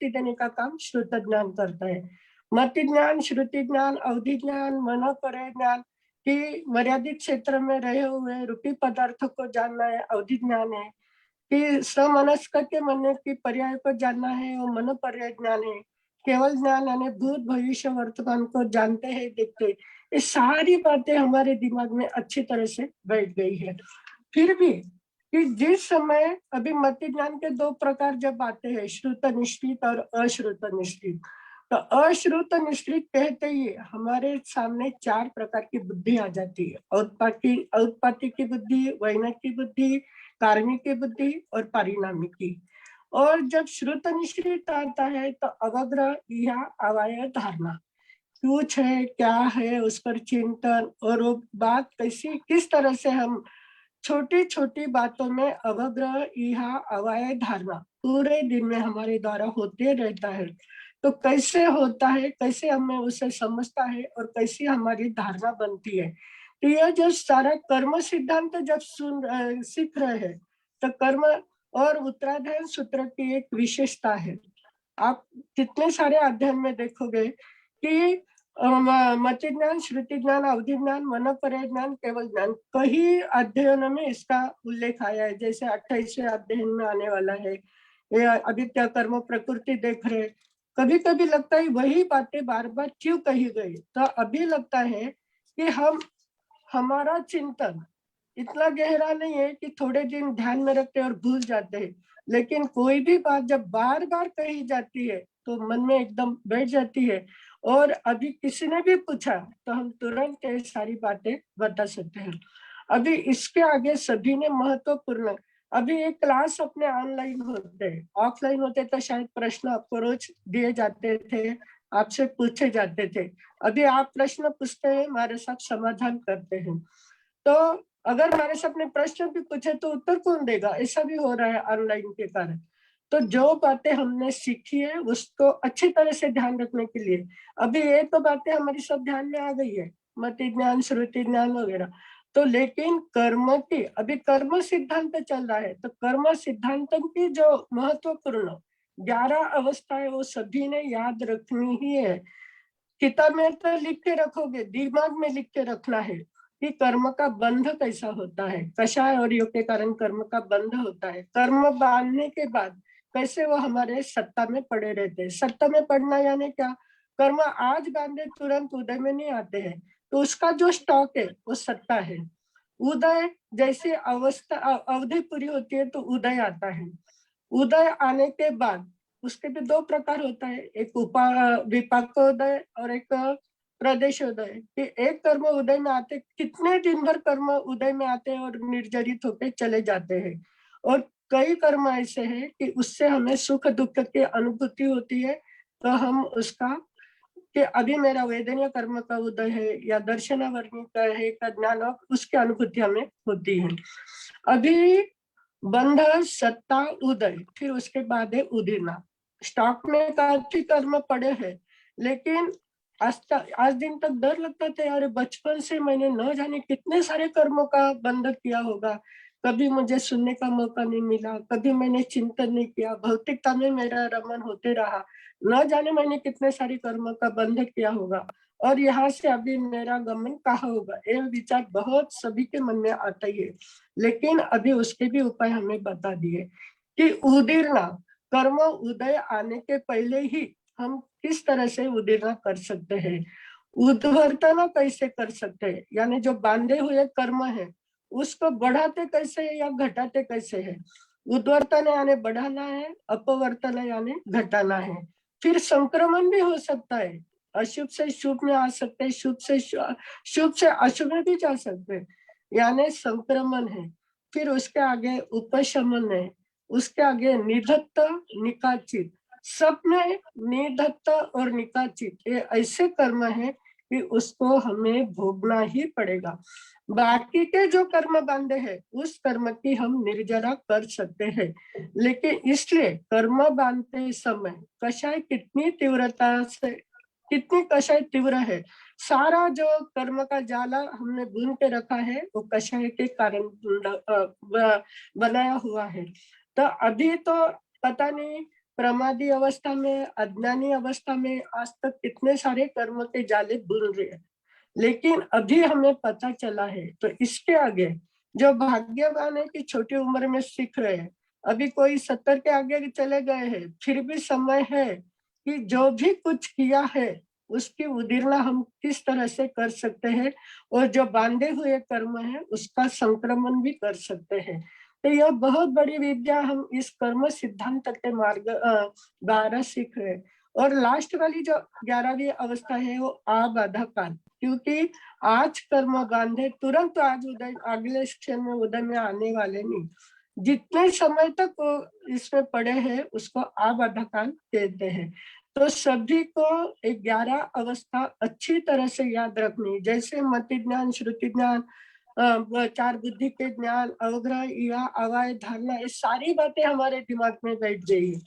देने का काम श्रुत ज्ञान करता है। मति ज्ञान, श्रुति ज्ञान, अवधि ज्ञान, मनोपर्य ज्ञान की मर्यादित क्षेत्र में रहे हुए रूपी पदार्थ को जानना है, अवधि ज्ञान है। कि समनस्क के मन की पर्याय को जानना है, वो मनोपर्य ज्ञान है। केवल ज्ञान यानी भूत भविष्य वर्तमान को जानते हैं, देखते हैं। ये सारी बातें हमारे दिमाग में अच्छी तरह से बैठ गई है। फिर भी कि जिस समय अभी मति ज्ञान के 2 प्रकार जब आते हैं, श्रुत निश्चित और अश्रुत निश्चित, तो अश्रुत निश्चित कहते ही हमारे सामने 4 प्रकार की बुद्धि आ जाती है। औत्पाती की बुद्धि, वैनक की बुद्धि, कार्मिक की बुद्धि और पारिणामिक की। और जब श्रुत निश्चित आता है तो अवग्रह या अवाय धारणा, कुछ है क्या है उस पर चिंतन, और वो बात कैसी किस तरह से हम छोटी छोटी बातों में अवग्रह या अवाय धारणा पूरे दिन में हमारे द्वारा होते रहता है। तो कैसे होता है, कैसे हमें उसे समझता है और कैसी हमारी धारणा बनती है। तो यह जो सारा कर्म सिद्धांत जब सीख रहे हैं, तो कर्म और उत्तराधायन सूत्र की एक विशेषता है। आप कितने सारे अध्ययन में देखोगे कि मति ज्ञान, श्रुति ज्ञान, अवधि ज्ञान, मनोपर्य ज्ञान, केवल ज्ञान, कई अध्ययनों में इसका उल्लेख आया है। जैसे 28वें अध्ययन में आने वाला है, ये आदित्य कर्म प्रकृति देख रहे। कभी कभी लगता है वही बातें बार बार क्यों कही गई। तो अभी लगता है कि हमारा चिंतन इतना गहरा नहीं है कि थोड़े दिन ध्यान में रखते और भूल जाते हैं, लेकिन कोई भी बात जब बार बार कही जाती है तो मन में एकदम बैठ जाती है। और अभी किसी ने भी पूछा तो हम तुरंत ये सारी बातें बता सकते हैं। अभी इसके आगे सभी ने महत्वपूर्ण, अभी एक क्लास अपने ऑनलाइन होते, ऑफलाइन होते तो शायद प्रश्न आपको रोज दिए जाते थे, आपसे पूछे जाते थे। अभी आप प्रश्न पूछते हैं, हमारे साथ समाधान करते हैं। तो अगर हमारे से अपने प्रश्न भी पूछे तो उत्तर कौन देगा, ऐसा भी हो रहा है ऑनलाइन के कारण। तो जो बातें हमने सीखी है उसको अच्छी तरह से ध्यान रखने के लिए अभी ये तो बातें हमारी सब ध्यान में आ गई है, मति ज्ञान, श्रुति ज्ञान वगैरह। तो लेकिन कर्म की अभी कर्म सिद्धांत चल रहा है, तो कर्म सिद्धांत की जो महत्वपूर्ण 11 अवस्था है वो सभी ने याद रखनी ही है। किताब में तो लिख के रखोगे, दिमाग में लिख के रखना है कि कर्म का बंध कैसा होता है, कषाय और योग के कारण कर्म का बंध होता है। कर्म बांधने के बाद कैसे वो हमारे सत्ता में पड़े रहते हैं। सत्ता में पड़ना यानी क्या, कर्म आज बांधे तुरंत उदय में नहीं आते हैं, तो उसका जो स्टॉक है वो सत्ता है। उदय जैसे अवस्था अवधि पूरी होती है तो उदय आता है। उदय आने के बाद उसके भी 2 प्रकार होता है, एक विपाकोदय और एक प्रदेशोदय कि एक कर्म उदय में आते, कितने दिन भर कर्म उदय में आते हैं और निर्जरित होकर चले जाते हैं। और कई कर्म ऐसे हैं कि उससे हमें सुख दुख की अनुभूति होती है, तो हम उसका कि अभी मेरा वेदनीय कर्म का उदय है या दर्शनावर्णी का है का ज्ञान, उसकी अनुभूति हमें होती है। अभी बंध सत्ता उदय, फिर उसके बाद है उदीरना। स्टॉक में काफी कर्म पड़े हैं, लेकिन आज दिन तक डर लगता था यार, बचपन से मैंने न जाने कितने सारे कर्मों का बंध किया होगा, कभी मुझे सुनने का मौका नहीं मिला, कभी मैंने चिंतन नहीं किया, भौतिकता में मेरा रमन होते रहा, न जाने मैंने कितने सारे कर्मों का बंध किया होगा, और यहाँ से अभी मेरा गमन कहाँ होगा, ये विचार बहुत सभी के मन में आता ही है। लेकिन अभी उसके भी उपाय हमें बता दिए कि उदीरना, कर्म उदय आने के पहले ही हम किस तरह से उदीरना कर सकते हैं, उद्वर्तना कैसे कर सकते हैं, यानी जो बांधे हुए कर्म है उसको बढ़ाते कैसे है या घटाते कैसे है। उद्वर्तन यानी बढ़ाना है, अपवर्तन यानी घटाना है। फिर संक्रमण भी हो सकता है, अशुभ से शुभ में आ सकते हैं, शुभ से अशुभ में भी जा सकते हैं, यानी संक्रमण है। फिर उसके आगे उपशमन है, उसके आगे निधत्त निकाचित। सब में निधत्त और निकाचित ये ऐसे कर्म है कि उसको हमें भोगना ही पड़ेगा। बाकी के जो कर्म बांधे हैं उस कर्म की हम निर्जरा कर सकते हैं, लेकिन इसलिए कर्म बांधते समय कषाय कितनी तीव्रता से, कितनी कषाय तीव्र है, सारा जो कर्म का जाला हमने बुन के रखा है वो कषाय के कारण बनाया हुआ है। तो अभी तो पता नहीं प्रमादी अवस्था में, अज्ञानी अवस्था में आज तक कितने सारे कर्म के जाले बुन रहे हैं, लेकिन अभी हमें पता चला है। तो इसके आगे जो भाग्यवान है कि छोटी उम्र में सीख रहे हैं, अभी कोई 70 के आगे चले गए हैं, फिर भी समय है कि जो भी कुछ किया है उसकी उदीरना हम किस तरह से कर सकते हैं, और जो बांधे हुए कर्म है उसका संक्रमण भी कर सकते हैं। तो यह बहुत बड़ी विद्या हम इस कर्म सिद्धांत के मार्ग द्वारा सीख रहे हैं। और लास्ट वाली जो 11वीं अवस्था है वो आबाधा काल, क्योंकि आज कर्म बांधे तुरंत आज उदय, अगले क्षण में उदय में आने वाले नहीं, जितने समय तक वो इसमें पड़े हैं उसको आबाधा काल कहते हैं। तो सभी को 11 अवस्था अच्छी तरह से याद रखनी, जैसे मति ज्ञान, श्रुति ज्ञान, चार बुद्धि के ज्ञान, अवग्रह या अवाय धारणा, ये सारी बातें हमारे दिमाग में बैठ गई है।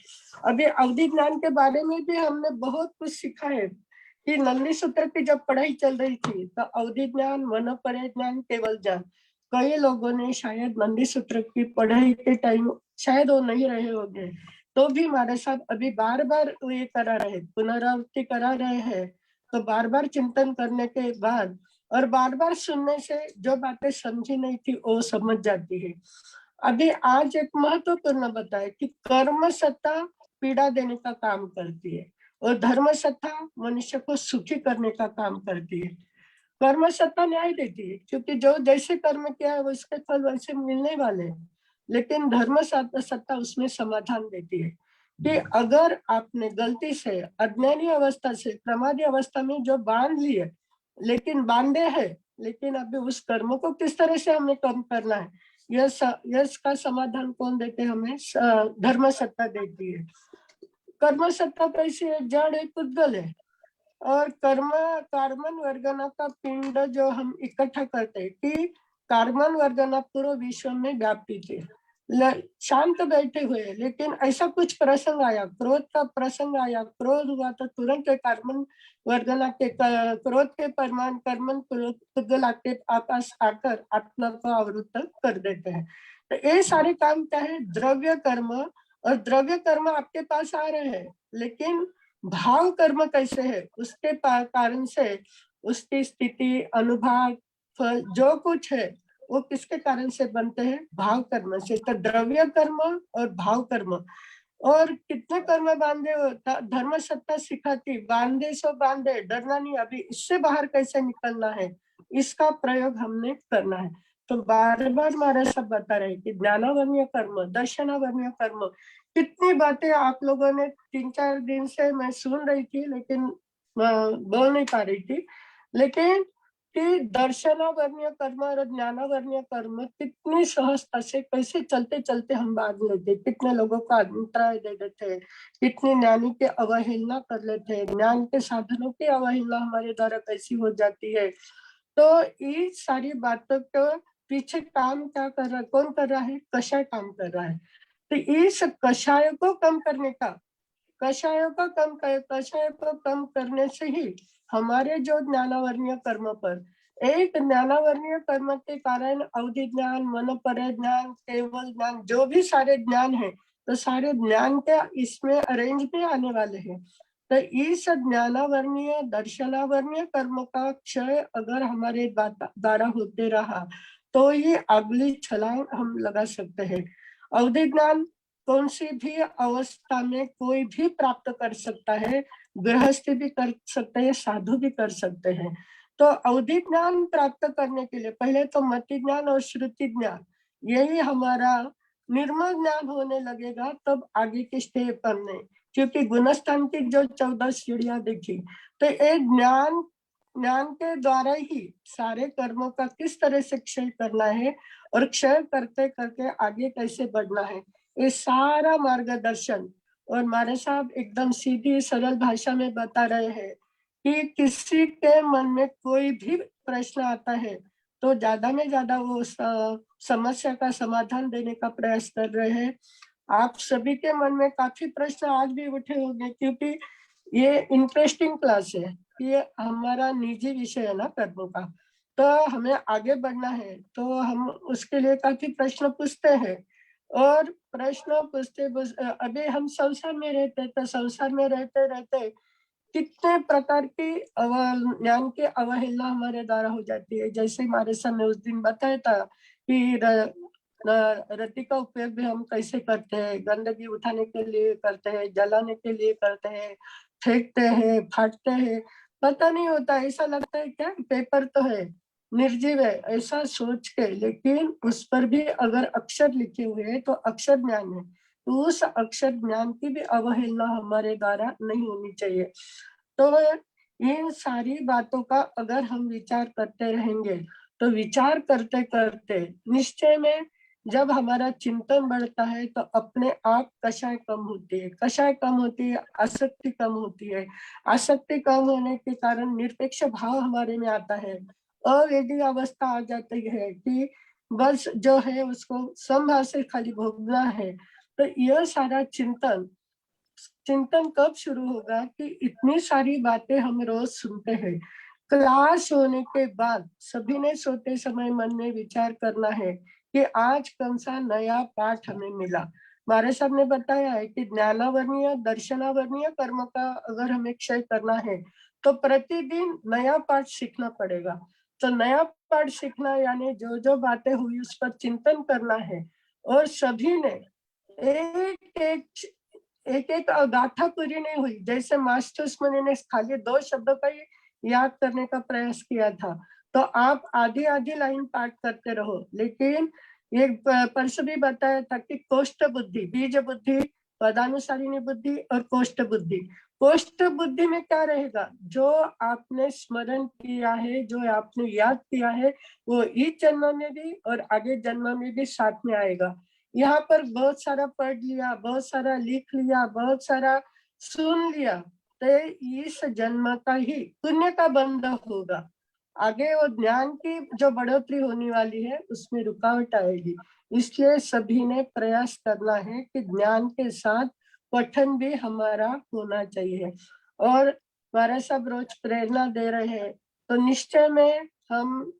अभी अवधि ज्ञान के बारे में भी हमने बहुत कुछ सीखा है कि नंदी सूत्र की जब पढ़ाई चल रही थी तो अवधि ज्ञान, मनोपरय ज्ञान, केवल ज्ञान, कई लोगों ने शायद नंदी सूत्र की पढ़ाई के टाइम शायद वो नहीं रहे होंगे, तो भी हमारे साथ अभी बार बार ये करा रहे, पुनरावृत्ति करा रहे हैं। तो बार बार चिंतन करने के बाद और बार बार सुनने से जो बातें समझी नहीं थी वो समझ जाती है। अभी आज एक महत्वपूर्ण बताए कि कर्म सत्ता पीड़ा देने का काम करती है और धर्म सत्ता मनुष्य को सुखी करने का काम करती है। कर्म सत्ता न्याय देती है, क्योंकि जो जैसे कर्म किया है उसके फल वैसे मिलने वाले हैं, लेकिन धर्म सत्ता उसमें समाधान देती है कि अगर आपने गलती से अज्ञानी अवस्था से प्रमादी अवस्था में जो बांध लिए, लेकिन बांधे है, लेकिन अभी उस कर्म को किस तरह से हमें कम करना है, यश का समाधान कौन देते हमें, धर्म सत्ता देती है। कर्म सत्ता कैसी है, जड़ है, पुद्गल है, और कार्बन वर्गना का पिंड जो हम इकट्ठा करते हैं कि कार्बन वर्गना पूरे विश्व में व्यापी थे, शांत बैठे हुए, लेकिन ऐसा कुछ प्रसंग आया, क्रोध का प्रसंग आया, क्रोध हुआ तो तुरंत कार्बन वर्गना के क्रोध के परिमाण कर्मन पुद्गल के आकाश आकर आत्मा को आवृत कर देते हैं। तो ये सारे काम क्या है, द्रव्य कर्म, और द्रव्य कर्म आपके पास आ रहे हैं, लेकिन भाव कर्म कैसे है उसके कारण से उसकी स्थिति, अनुभाग, फल जो कुछ है वो किसके कारण से बनते हैं, भाव कर्म से। तो द्रव्य कर्म और भाव कर्म, और कितने कर्म बांधे हो, धर्म सत्ता सिखाती, बांधे सो बांधे, डरना नहीं, अभी इससे बाहर कैसे निकलना है इसका प्रयोग हमने करना है। तो बार बार हमारा सब बता रहे कि ज्ञानावर्णीय कर्म, दर्शनावर्णीय कर्म, कितनी बातें आप लोगों ने 3-4 दिन से मैं सुन रही थी, लेकिन बोल नहीं पा रही थी, लेकिन कि दर्शनावर्णीय कर्म और ज्ञानावर्णीय कर्म कितनी सहजता से कैसे चलते चलते हम बांध लेते, कितने लोगों को अंतराय दे देते, कितनी ज्ञानी की अवहेलना कर लेते हैं, ज्ञान के साधनों की अवहेलना हमारे द्वारा कैसी हो जाती है। तो ये सारी बातों के पीछे काम क्या कर रहा है, कौन कर रहा है, कषाय काम कर रहा है। तो इस कषाय को कम करने का, कषाय को कम करने से ही हमारे जो ज्ञानावर्णीय कर्म पर, एक ज्ञानावर्णीय कर्म के कारण अवधि ज्ञान, मनोपर ज्ञान, केवल ज्ञान, जो भी सारे ज्ञान है, तो सारे ज्ञान के इसमें अरेंज में आने वाले हैं। तो इस ज्ञानावर्णीय दर्शनावर्णीय कर्म का क्षय अगर हमारे द्वारा होते रहा तो ये अगली छलांग हम लगा सकते हैं। अवधि ज्ञान कौन सी भी अवस्था में कोई भी प्राप्त कर सकता है, गृहस्थी भी कर सकते हैं, साधु भी कर सकते हैं। तो अवधि ज्ञान प्राप्त करने के लिए पहले तो मति ज्ञान और श्रुति ज्ञान, यही हमारा निर्मल ज्ञान होने लगेगा, तब आगे की स्टेप करने, क्योंकि गुणस्थान की जो 14 सीढ़ियां देखी, तो ये ज्ञान के द्वारा ही सारे कर्मों का किस तरह से क्षय करना है और क्षय करते करते आगे कैसे बढ़ना है, ये सारा मार्गदर्शन। और मारे साहब एकदम सीधी सरल भाषा में बता रहे हैं कि किसी के मन में कोई भी प्रश्न आता है तो ज्यादा में ज्यादा वो समस्या का समाधान देने का प्रयास कर रहे हैं। आप सभी के मन में काफी प्रश्न आज भी उठे होंगे, क्योंकि ये इंटरेस्टिंग क्लास है, ये हमारा निजी विषय है ना कर्मों का, तो हमें आगे बढ़ना है, तो हम उसके लिए काफी प्रश्न पूछते हैं। और प्रश्न पूछते अभी हम संसार में रहते, तो संसार में रहते रहते कितने प्रकार की ज्ञान की अवहेलना हमारे द्वारा हो जाती है। जैसे हमारे सामने उस दिन बताया था कि रति का उपयोग भी हम कैसे करते हैं, गंदगी उठाने के लिए करते हैं, जलाने के लिए करते हैं, फेंकते हैं, फाड़ते हैं, पता नहीं होता, ऐसा लगता है क्या पेपर तो है, निर्जीव है, ऐसा सोच के, लेकिन उस पर भी अगर अक्षर लिखे हुए हैं तो अक्षर ज्ञान है, तो उस अक्षर ज्ञान की भी अवहेलना हमारे द्वारा नहीं होनी चाहिए। तो इन सारी बातों का अगर हम विचार करते रहेंगे, तो विचार करते करते निश्चय में जब हमारा चिंतन बढ़ता है तो अपने आप कषाय कम होती है, कषाय कम होती है, आसक्ति कम होती है, आसक्ति कम होने के कारण निरपेक्ष भाव हमारे में आता है, अवेदी अवस्था आ जाती है कि बस जो है उसको समभाव से खाली भोगना है। तो यह सारा चिंतन चिंतन कब शुरू होगा कि इतनी सारी बातें हम रोज सुनते हैं, क्लास होने के बाद सभी ने सोते समय मन में विचार करना है कि आज कौन सा नया पाठ हमें मिला। हमारे साहब ने बताया है कि ज्ञानावर्णीय दर्शनावर्णीय कर्म का अगर हमें क्षय करना है तो प्रतिदिन नया पाठ सीखना पड़ेगा। तो नया पाठ सीखना यानी जो जो बातें हुई उस पर चिंतन करना है, और सभी ने एक एक गाथा पूरी नहीं हुई, जैसे मास्टर्स ने खाली 2 शब्दों का ही याद करने का प्रयास किया था, तो आप आधी आधी लाइन पाठ करते रहो। लेकिन ये परसों भी बताया था कि कोष्ठ बुद्धि, बीज बुद्धि, पदानुसारिणी बुद्धि और कोष्ठ बुद्धि। कोष्ठ बुद्धि में क्या रहेगा, जो आपने स्मरण किया है, जो आपने याद किया है, वो इस जन्म में भी और आगे जन्म में भी साथ में आएगा। यहाँ पर बहुत सारा पढ़ लिया, बहुत सारा लिख लिया, बहुत सारा सुन लिया, तो इस जन्म का ही पुण्य का बंध होगा, आगे वो ज्ञान की जो बढ़ोतरी होने वाली है उसमें रुकावट आएगी। इसलिए सभी ने प्रयास करना है कि ज्ञान के साथ पठन भी हमारा होना चाहिए। और हमारा सब रोज प्रेरणा दे रहे हैं, तो निश्चय में हम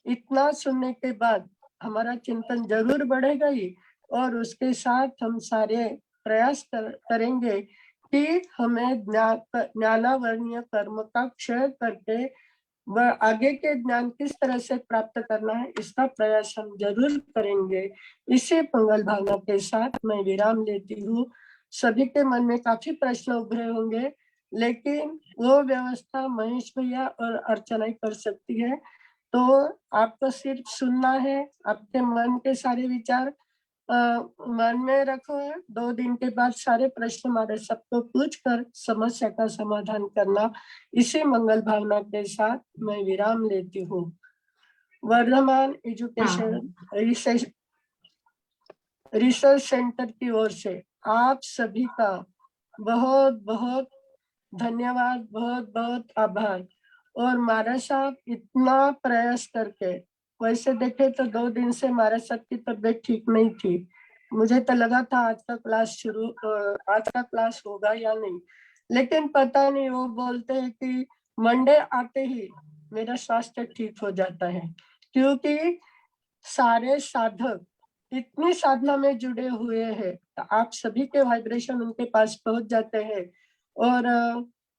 इतना सुनने के बाद हमारा चिंतन जरूर बढ़ेगा ही, और उसके साथ हम सारे प्रयास करेंगे कि हमें ज्ञानावर्णीय कर्म का क्षय करके वह आगे के ज्ञान किस तरह से प्राप्त करना है इसका प्रयास हम जरूर करेंगे। इसी मंगल भावना के साथ मैं विराम लेती हूँ। सभी के मन में काफी प्रश्न उभरे होंगे, लेकिन वो व्यवस्था महेश भैया और अर्चना ही कर सकती है, तो आपको सिर्फ सुनना है, आपके मन के सारे विचार मन में रखो है, 2 दिन के बाद सारे प्रश्न हमारे सबको पूछ कर समस्या का समाधान करना। इसी मंगल भावना के साथ मैं विराम लेती हूँ। वर्धमान एजुकेशन रिसर्च सेंटर की ओर से आप सभी का बहुत बहुत धन्यवाद, बहुत बहुत आभार। और महाराज साहब इतना प्रयास करके, वैसे देखे तो 2 दिन से महाराज साहब की तबीयत ठीक नहीं थी। मुझे तो लगा था आज का क्लास होगा या नहीं, लेकिन पता नहीं, वो बोलते हैं कि मंडे आते ही मेरा स्वास्थ्य ठीक हो जाता है, क्योंकि सारे साधक इतनी साधना में जुड़े हुए हैं, तो आप सभी के वाइब्रेशन उनके पास पहुंच जाते हैं। और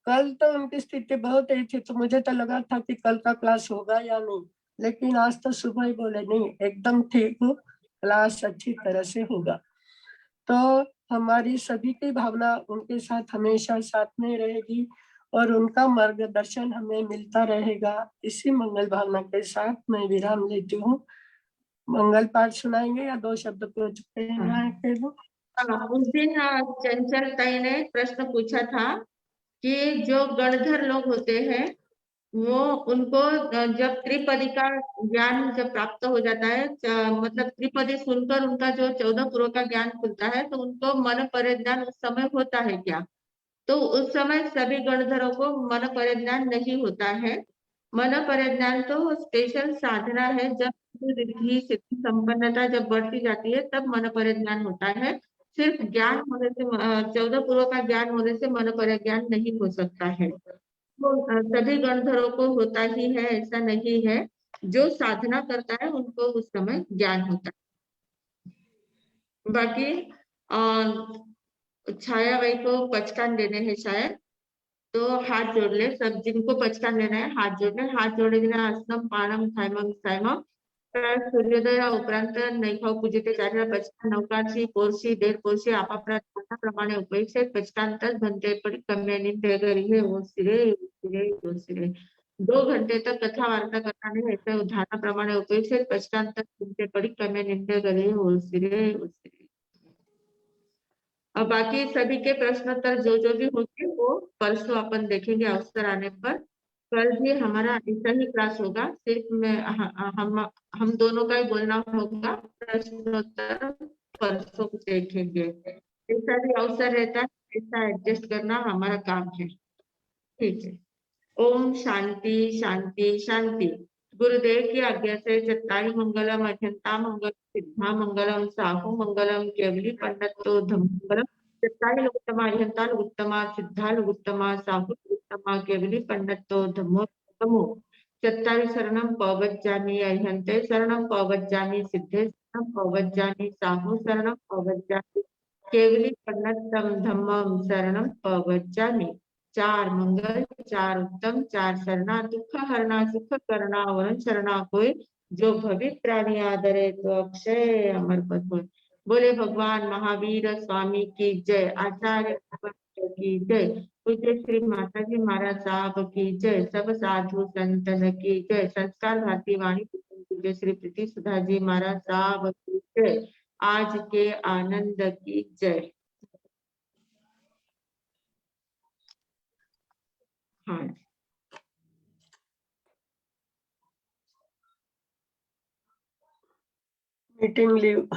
कल तो उनकी स्थिति बहुत ही थी, तो मुझे तो लगा था कि कल का क्लास होगा या नहीं, लेकिन आज तो सुबह ही बोले नहीं, एकदम ठीक हो, क्लास अच्छी तरह से होगा। तो हमारी सभी की भावना उनके साथ हमेशा साथ में रहेगी और उनका मार्गदर्शन हमें मिलता रहेगा। इसी मंगल भावना के साथ मैं विराम लेती हूँ। मंगल पाठ सुनाएंगे या 2 शब्द को उस दिन चंचल ताई ने प्रश्न पूछा था कि जो गणधर लोग होते हैं वो उनको जब त्रिपदी का ज्ञान जब प्राप्त हो जाता है, मतलब त्रिपदी सुनकर उनका जो 14 पुरों का ज्ञान खुलता है, तो उनको मन परिज्ञान उस समय होता है क्या? तो उस समय सभी गणधरों को मन परिज्ञान नहीं होता है। मन परिज्ञान तो स्पेशल साधना है, जब रिद्धि सिद्धि संपन्नता जब बढ़ती जाती है तब मन परिज्ञान होता है। सिर्फ ज्ञान होने से 14 पुरों का ज्ञान होने से मन परिज्ञान नहीं हो सकता है। तो सभी गणधरों को होता ही है ऐसा नहीं है, जो साधना करता है उनको उस समय ज्ञान होता है। बाकी छाया भाई को पचकान देने हैं शायद, तो हाथ जोड़ ले सब, जिनको पचकान लेना है हाथ जोड़ ले। हाथ जोड़े बिना आसनम पाणम थायमम सायमम सूर्योदय उपरांत नैखाव पूजिते चार्य पचकान नौकाची पोरशी देर पोरशी आपापल्या प्रमाणे उपयोगित पचकांतर घंटे पड़ी कम्यानी तेगरी है वो सिरे 2 घंटे तक कथा वार्ता करना नहीं, ऐसे उदाहरण प्रमाणे उपयोगित पचकांतर घंटे पड़ी कम्यानी तेगरी है वो सिरे। और बाकी सभी के प्रश्नोत्तर जो भी होंगे वो परसों अपन देखेंगे अवसर आने पर। कल भी हमारा ऐसा ही क्लास होगा, सिर्फ हम दोनों का ही बोलना होगा, प्रश्नोत्तर परसों देखेंगे। ऐसा भी अवसर रहता है, ऐसा एडजस्ट करना हमारा काम है। ठीक है, ओम शांति शांति शांति। गुरुदेव की आज्ञा से चत्तारी मंगलम अजंता मंगलम सिद्धा मंगलम साहू मंगलम केवली पंडितो धम्मंगलम चत्तारी उत्तमा अजंता उत्तमा सिद्धा उत्तमा साहू उत्तमा केवली पंडितो धम्मो चत्तारी शरणम पवज्जामि अहंते शरणम पवज्जामि सिद्धे शरणम पवज्जामि साहू शरणम पवज्जामि केवली पंडितम धम्मम शरणम पवज्जामि। 4 मंगल, 4 उत्तम, 4 शरणा, दुख हरणा सुख करना वरण शरणा कोई, जो भवित प्राणी आदरे तो अक्षय अमर पद होय। बोले भगवान महावीर स्वामी की जय, आचार्य की जय, पूज्य श्री माता जी महाराज साहब की जय, सब साधु संतन की जय, संस्कार भारती वाणी पूज्य श्री प्रीति सुधा जी महाराज साहब की जय, आज के आनंद की जय। हाँ, मीटिंग लीव।